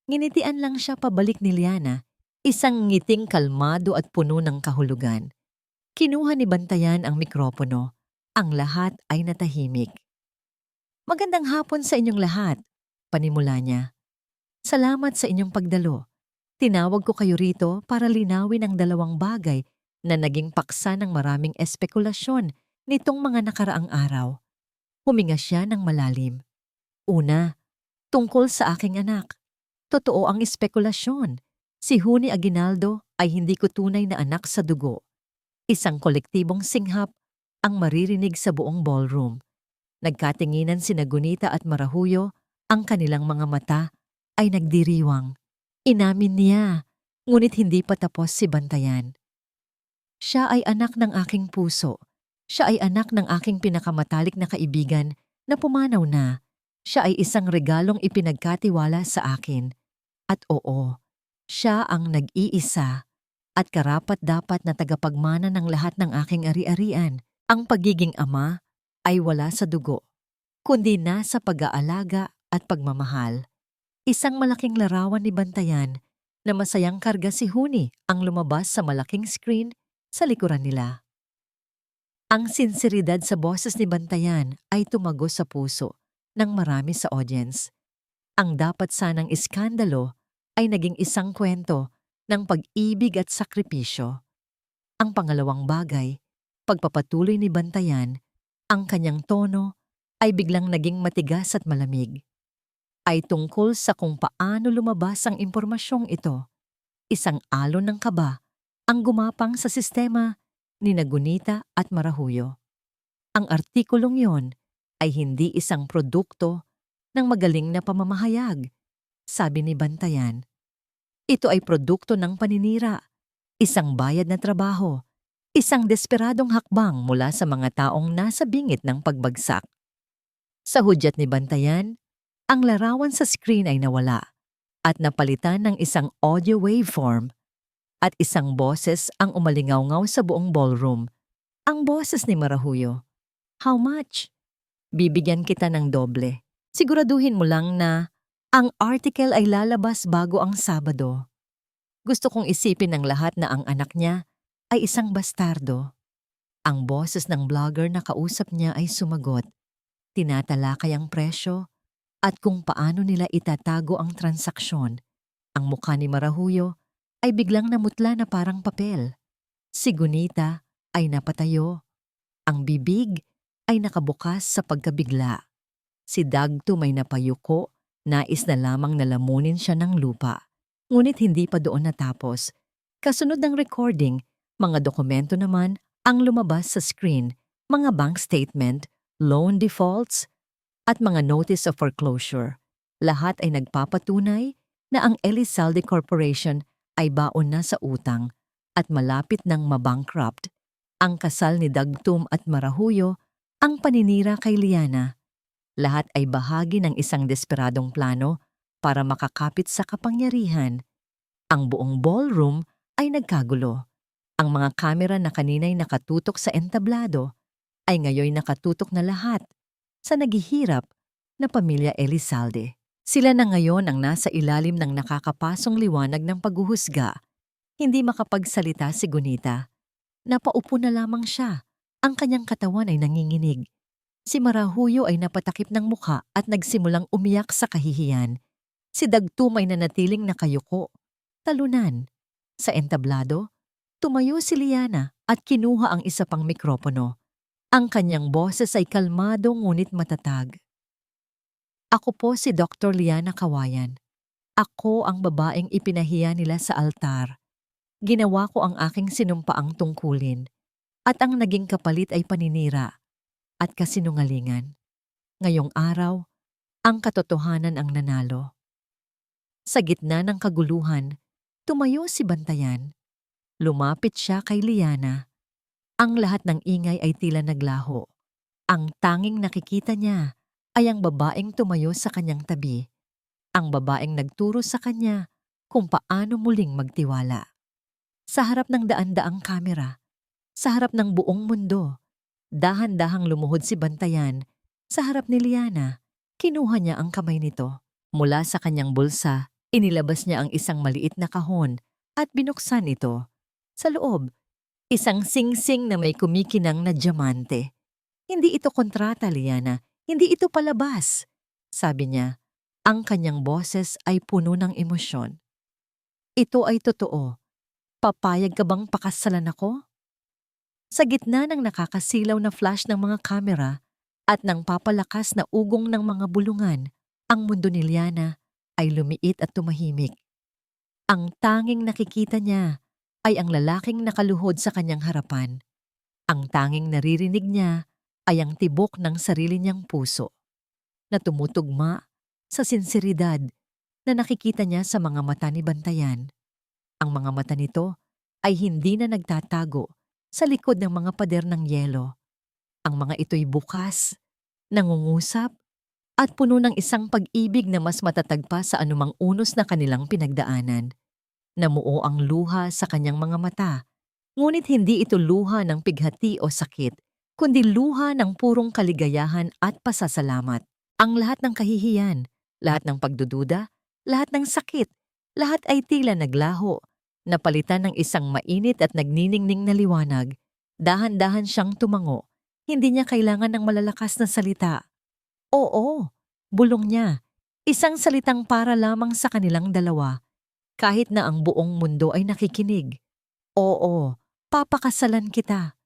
Nginitian lang siya pabalik ni Liana, isang ngiting kalmado at puno ng kahulugan. Kinuha ni Bantayan ang mikropono. Ang lahat ay natahimik. Magandang hapon sa inyong lahat, panimula niya. Salamat sa inyong pagdalo. Tinawag ko kayo rito para linawin ang 2 bagay na naging paksa ng maraming espekulasyon nitong mga nakaraang araw. Huminga siya ng malalim. Una, tungkol sa aking anak. Totoo ang espekulasyon. Si Huni Aguinaldo ay hindi ko tunay na anak sa dugo. Isang kolektibong singhap ang maririnig sa buong ballroom. Nagkatinginan sina Gunita at Marahuyo, ang kanilang mga mata ay nagdiriwang. Inamin niya, ngunit hindi pa tapos si Bantayan. Siya ay anak ng aking puso. Siya ay anak ng aking pinakamatalik na kaibigan na pumanaw na. Siya ay isang regalong ipinagkatiwala sa akin. At oo, siya ang nag-iisa at karapat-dapat na tagapagmana ng lahat ng aking ari-arian. Ang pagiging ama ay wala sa dugo, kundi nasa pag-aalaga at pagmamahal. Isang malaking larawan ni Bantayan na masayang karga si Huni ang lumabas sa malaking screen sa likuran nila. Ang sinseridad sa boses ni Bantayan ay tumagos sa puso ng marami sa audience. Ang dapat sanang iskandalo ay naging isang kwento ng pag-ibig at sakripisyo. Ang pangalawang bagay, pagpapatuloy ni Bantayan, ang kanyang tono ay biglang naging matigas at malamig. Ay tungkol sa kung paano lumabas ang impormasyong ito. Isang alon ng kaba ang gumapang sa sistema ni Nagunita at Marahuyo. Ang artikulong yon ay hindi isang produkto ng magaling na pamamahayag, sabi ni Bantayan. Ito ay produkto ng paninira, isang bayad na trabaho, isang desperadong hakbang mula sa mga taong nasa bingit ng pagbagsak. Sa hudyat ni Bantayan, ang larawan sa screen ay nawala at napalitan ng isang audio waveform at isang boses ang umalingaw-ngaw sa buong ballroom. Ang boses ni Marahuyo. How much? Bibigyan kita ng doble. Siguraduhin mo lang na ang article ay lalabas bago ang Sabado. Gusto kong isipin ng lahat na ang anak niya ay isang bastardo. Ang boses ng blogger na kausap niya ay sumagot. Tinatalakay ang presyo at kung paano nila itatago ang transaksyon. Ang mukha ni Marahuyo ay biglang namutla na parang papel. Si Gunita ay napatayo. Ang bibig ay nakabukas sa pagkabigla. Si Dagto may napayuko, nais na lamang na lamunin siya ng lupa. Ngunit hindi pa doon natapos. Kasunod ng recording, mga dokumento naman ang lumabas sa screen, mga bank statement, loan defaults, at mga notice of foreclosure. Lahat ay nagpapatunay na ang Elizalde Corporation ay baon na sa utang at malapit ng mabankrupt. Ang kasal ni Dagtum at Marahuyo, ang paninira kay Liana. Lahat ay bahagi ng isang desperadong plano para makakapit sa kapangyarihan. Ang buong ballroom ay nagkagulo. Ang mga kamera na kanina'y nakatutok sa entablado ay ngayoy nakatutok na lahat sa naghihirap na pamilya Elizalde. Sila na ngayon ang nasa ilalim ng nakakapasong liwanag ng paghuhusga. Hindi makapagsalita si Gunita. Napaupo na lamang siya. Ang kanyang katawan ay nanginginig. Si Marahuyo ay napatakip ng mukha at nagsimulang umiyak sa kahihiyan. Si Dagtum ay nanatiling nakayuko. Talunan. Sa entablado, tumayo si Liana at kinuha ang isa pang mikropono. Ang kanyang boses ay kalmado ngunit matatag. Ako po si Dr. Liana Kawayan. Ako ang babaeng ipinahiya nila sa altar. Ginawa ko ang aking sinumpaang tungkulin. At ang naging kapalit ay paninira at kasinungalingan. Ngayong araw, ang katotohanan ang nanalo. Sa gitna ng kaguluhan, tumayo si Bantayan. Lumapit siya kay Liana. Ang lahat ng ingay ay tila naglaho. Ang tanging nakikita niya ay ang babaeng tumayo sa kanyang tabi. Ang babaeng nagturo sa kanya kung paano muling magtiwala. Sa harap ng daan-daang kamera, sa harap ng buong mundo, dahan-dahang lumuhod si Bantayan. Sa harap ni Liana, kinuha niya ang kamay nito. Mula sa kanyang bulsa, inilabas niya ang isang maliit na kahon at binuksan ito. Sa loob, isang singsing na may kumikinang na diamante. Hindi ito kontrata, Liana. Hindi ito palabas. Sabi niya, ang kanyang boses ay puno ng emosyon. Ito ay totoo. Papayag ka bang pakasalan ako? Sa gitna ng nakakasilaw na flash ng mga kamera at ng papalakas na ugong ng mga bulungan, ang mundo ni Liana ay lumiit at tumahimik. Ang tanging nakikita niya ay ang lalaking nakaluhod sa kanyang harapan. Ang tanging naririnig niya ay ang tibok ng sarili niyang puso na tumutugma sa sinseridad na nakikita niya sa mga mata ni Bantayan. Ang mga mata nito ay hindi na nagtatago sa likod ng mga pader ng yelo. Ang mga ito'y bukas, nangungusap, at puno ng isang pag-ibig na mas matatag pa sa anumang unos na kanilang pinagdaanan. Namuo ang luha sa kanyang mga mata, ngunit hindi ito luha ng pighati o sakit, kundi luha ng purong kaligayahan at pasasalamat. Ang lahat ng kahihiyan, lahat ng pagdududa, lahat ng sakit, lahat ay tila naglaho, napalitan ng isang mainit at nagniningning na liwanag. Dahan-dahan siyang tumango. Hindi niya kailangan ng malalakas na salita. Oo, bulong niya. Isang salitang para lamang sa kanilang dalawa. Kahit na ang buong mundo ay nakikinig. Oo, papakasalan kita.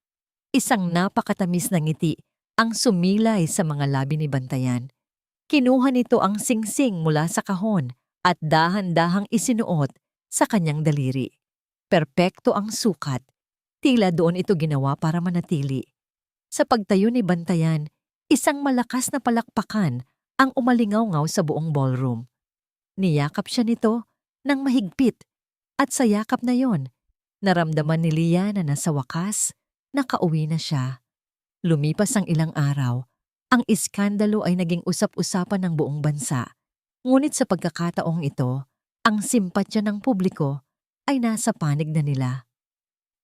Isang napakatamis na ngiti ang sumilay sa mga labi ni Bantayan. Kinuha nito ang singsing mula sa kahon at dahan-dahang isinuot sa kanyang daliri. Perpekto ang sukat. Tila doon ito ginawa para manatili. Sa pagtayo ni Bantayan, isang malakas na palakpakan ang umalingaw-ngaw sa buong ballroom. Niyakap siya nito ng mahigpit at sa yakap na yon, naramdaman ni Liana na sa wakas, nakauwi na siya. Lumipas ang ilang araw, ang iskandalo ay naging usap-usapan ng buong bansa. Ngunit sa pagkakataong ito, ang simpatya ng publiko ay nasa panig na nila.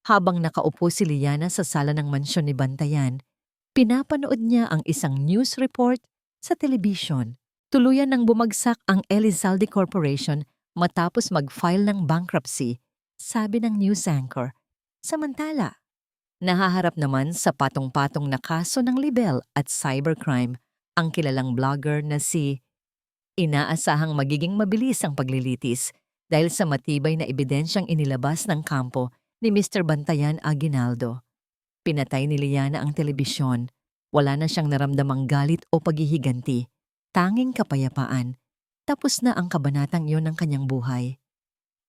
Habang nakaupo si Liana sa sala ng mansyon ni Bantayan, pinapanood niya ang isang news report sa telebisyon. Tuluyan nang bumagsak ang Elizalde Corporation matapos mag-file ng bankruptcy, sabi ng news anchor. Samantala, nahaharap naman sa patong-patong na kaso ng libel at cybercrime ang kilalang blogger na si inaasahang magiging mabilis ang paglilitis dahil sa matibay na ebidensyang inilabas ng kampo ni Mr. Bantayan Aguinaldo. Pinatay ni Liana ang telebisyon. Wala na siyang naramdamang galit o paghihiganti. Tanging kapayapaan. Tapos na ang kabanatang iyon ng kanyang buhay.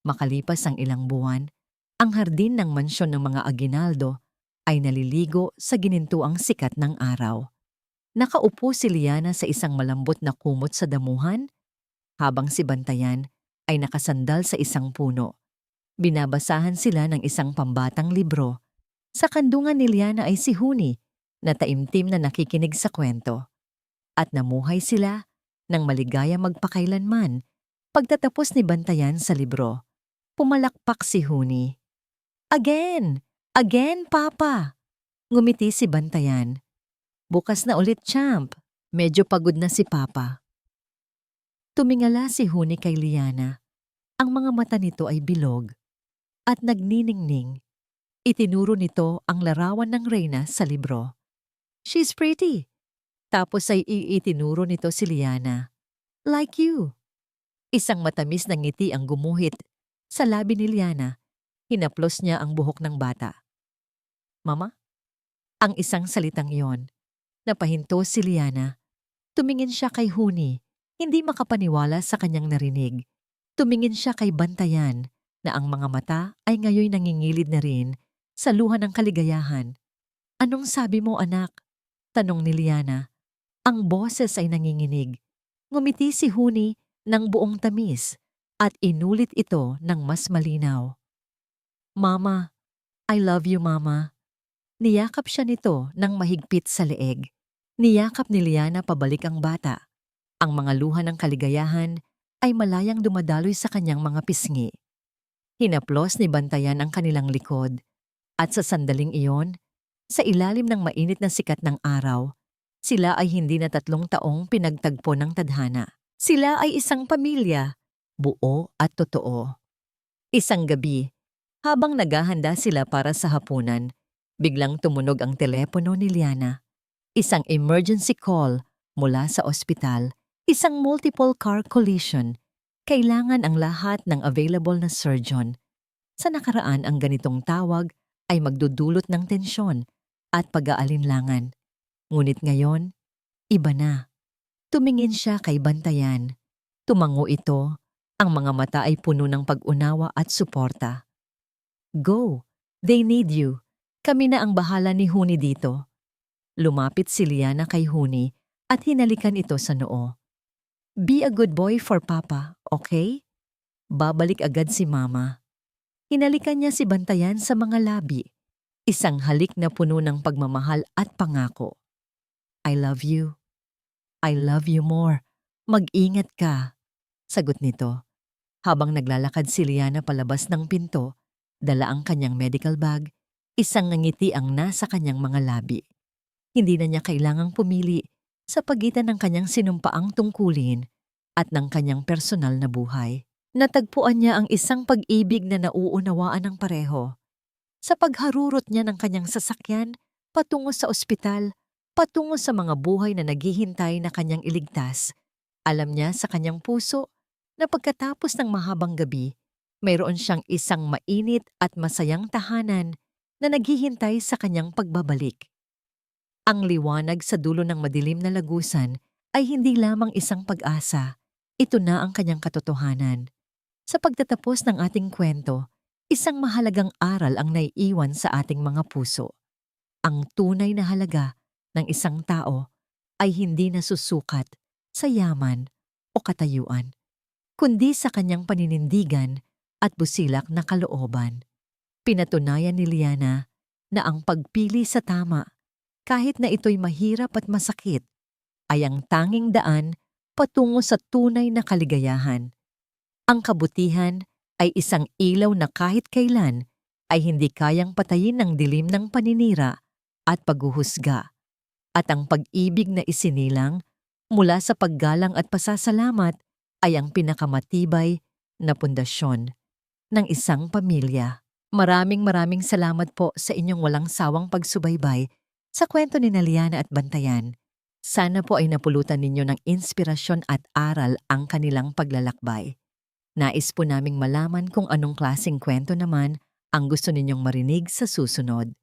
Makalipas ang ilang buwan, ang hardin ng mansyon ng mga Aguinaldo ay naliligo sa ginintuang sikat ng araw. Nakaupo si Liana sa isang malambot na kumot sa damuhan, habang si Bantayan ay nakasandal sa isang puno. Binabasahan sila ng isang pambatang libro. Sa kandungan ni Liana ay si Huni, na taimtim na nakikinig sa kwento. At namuhay sila ng maligaya magpakailanman. Pagtatapos ni Bantayan sa libro, pumalakpak si Huni. Again! Again, Papa! Ngumiti si Bantayan. Bukas na ulit, champ. Medyo pagod na si Papa. Tumingala si Huni kay Liana. Ang mga mata nito ay bilog at nagniningning. Itinuro nito ang larawan ng reyna sa libro. She's pretty. Tapos ay itinuro nito si Liana. Like you. Isang matamis na ngiti ang gumuhit sa labi ni Liana. Hinaplos niya ang buhok ng bata. Mama? Ang isang salitang iyon. Napahinto si Liana. Tumingin siya kay Huni, hindi makapaniwala sa kanyang narinig. Tumingin siya kay Bantayan na ang mga mata ay ngayoy nangingilid na rin sa luha ng kaligayahan. Anong sabi mo, anak? Tanong ni Liana. Ang boses ay nanginginig. Ngumiti si Huni ng buong tamis at inulit ito ng mas malinaw. Mama, I love you, Mama. Niyakap siya nito ng mahigpit sa leeg. Niyakap ni Liana pabalik ang bata. Ang mga luha ng kaligayahan ay malayang dumadaloy sa kanyang mga pisngi. Hinaplos ni Bantayan ang kanilang likod. At sa sandaling iyon, sa ilalim ng mainit na sikat ng araw, sila ay hindi na 3 taong pinagtagpo ng tadhana. Sila ay isang pamilya, buo at totoo. Isang gabi, habang naghahanda sila para sa hapunan, biglang tumunog ang telepono ni Liana. Isang emergency call mula sa ospital, isang multiple car collision. Kailangan ang lahat ng available na surgeon. Sa nakaraan ang ganitong tawag ay magdudulot ng tensyon at pag-aalinlangan. Ngunit ngayon, iba na. Tumingin siya kay Bantayan. Tumango ito, ang mga mata ay puno ng pag-unawa at suporta. Go! They need you. Kami na ang bahala ni Huni dito. Lumapit si Liana kay Huni at hinalikan ito sa noo. Be a good boy for Papa, okay? Babalik agad si Mama. Hinalikan niya si Bantayan sa mga labi. Isang halik na puno ng pagmamahal at pangako. I love you. I love you more. Mag-ingat ka. Sagot nito. Habang naglalakad si Liana palabas ng pinto, dala ang kanyang medical bag, isang ngiti ang nasa kanyang mga labi. Hindi na niya kailangang pumili sa pagitan ng kanyang sinumpaang tungkulin at ng kanyang personal na buhay. Natagpuan niya ang isang pag-ibig na nauunawaan ng pareho. Sa pagharurot niya ng kanyang sasakyan, patungo sa ospital, patungo sa mga buhay na naghihintay na kanyang iligtas, alam niya sa kanyang puso na pagkatapos ng mahabang gabi, mayroon siyang isang mainit at masayang tahanan na naghihintay sa kanyang pagbabalik. Ang liwanag sa dulo ng madilim na lagusan ay hindi lamang isang pag-asa, ito na ang kanyang katotohanan. Sa pagtatapos ng ating kwento, isang mahalagang aral ang naiiwan sa ating mga puso. Ang tunay na halaga ng isang tao ay hindi nasusukat sa yaman o katayuan, kundi sa kanyang paninindigan at busilak na kalooban. Pinatunayan ni Liana na ang pagpili sa tama, kahit na ito'y mahirap at masakit, ay ang tanging daan patungo sa tunay na kaligayahan. Ang kabutihan ay isang ilaw na kahit kailan ay hindi kayang patayin ng dilim ng paninira at paghuhusga. At ang pag-ibig na isinilang mula sa paggalang at pasasalamat ay ang pinakamatibay na pundasyon ng isang pamilya. Maraming salamat po sa inyong walang sawang pagsubaybay sa kwento ni Liana at Bantayan. Sana po ay napulutan ninyo ng inspirasyon at aral ang kanilang paglalakbay. Nais po naming malaman kung anong klaseng kwento naman ang gusto ninyong marinig sa susunod.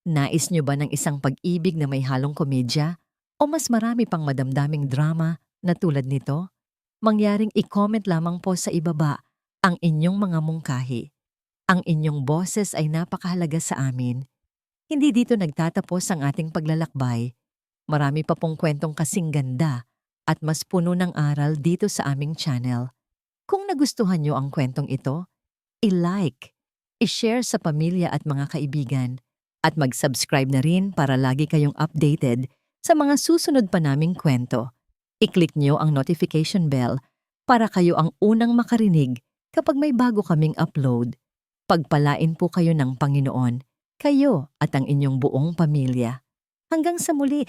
Nais nyo ba ng isang pag-ibig na may halong komedya o mas marami pang madamdaming drama na tulad nito? Mangyaring i-comment lamang po sa ibaba ang inyong mga mungkahi. Ang inyong boses ay napakahalaga sa amin. Hindi dito nagtatapos ang ating paglalakbay. Marami pa pong kwentong kasing ganda at mas puno ng aral dito sa aming channel. Kung nagustuhan nyo ang kwentong ito, i-like, i-share sa pamilya at mga kaibigan, at mag-subscribe na rin para lagi kayong updated sa mga susunod pa naming kwento. I-click nyo ang notification bell para kayo ang unang makarinig kapag may bago kaming upload. Pagpalain po kayo ng Panginoon, kayo at ang inyong buong pamilya. Hanggang sa muli!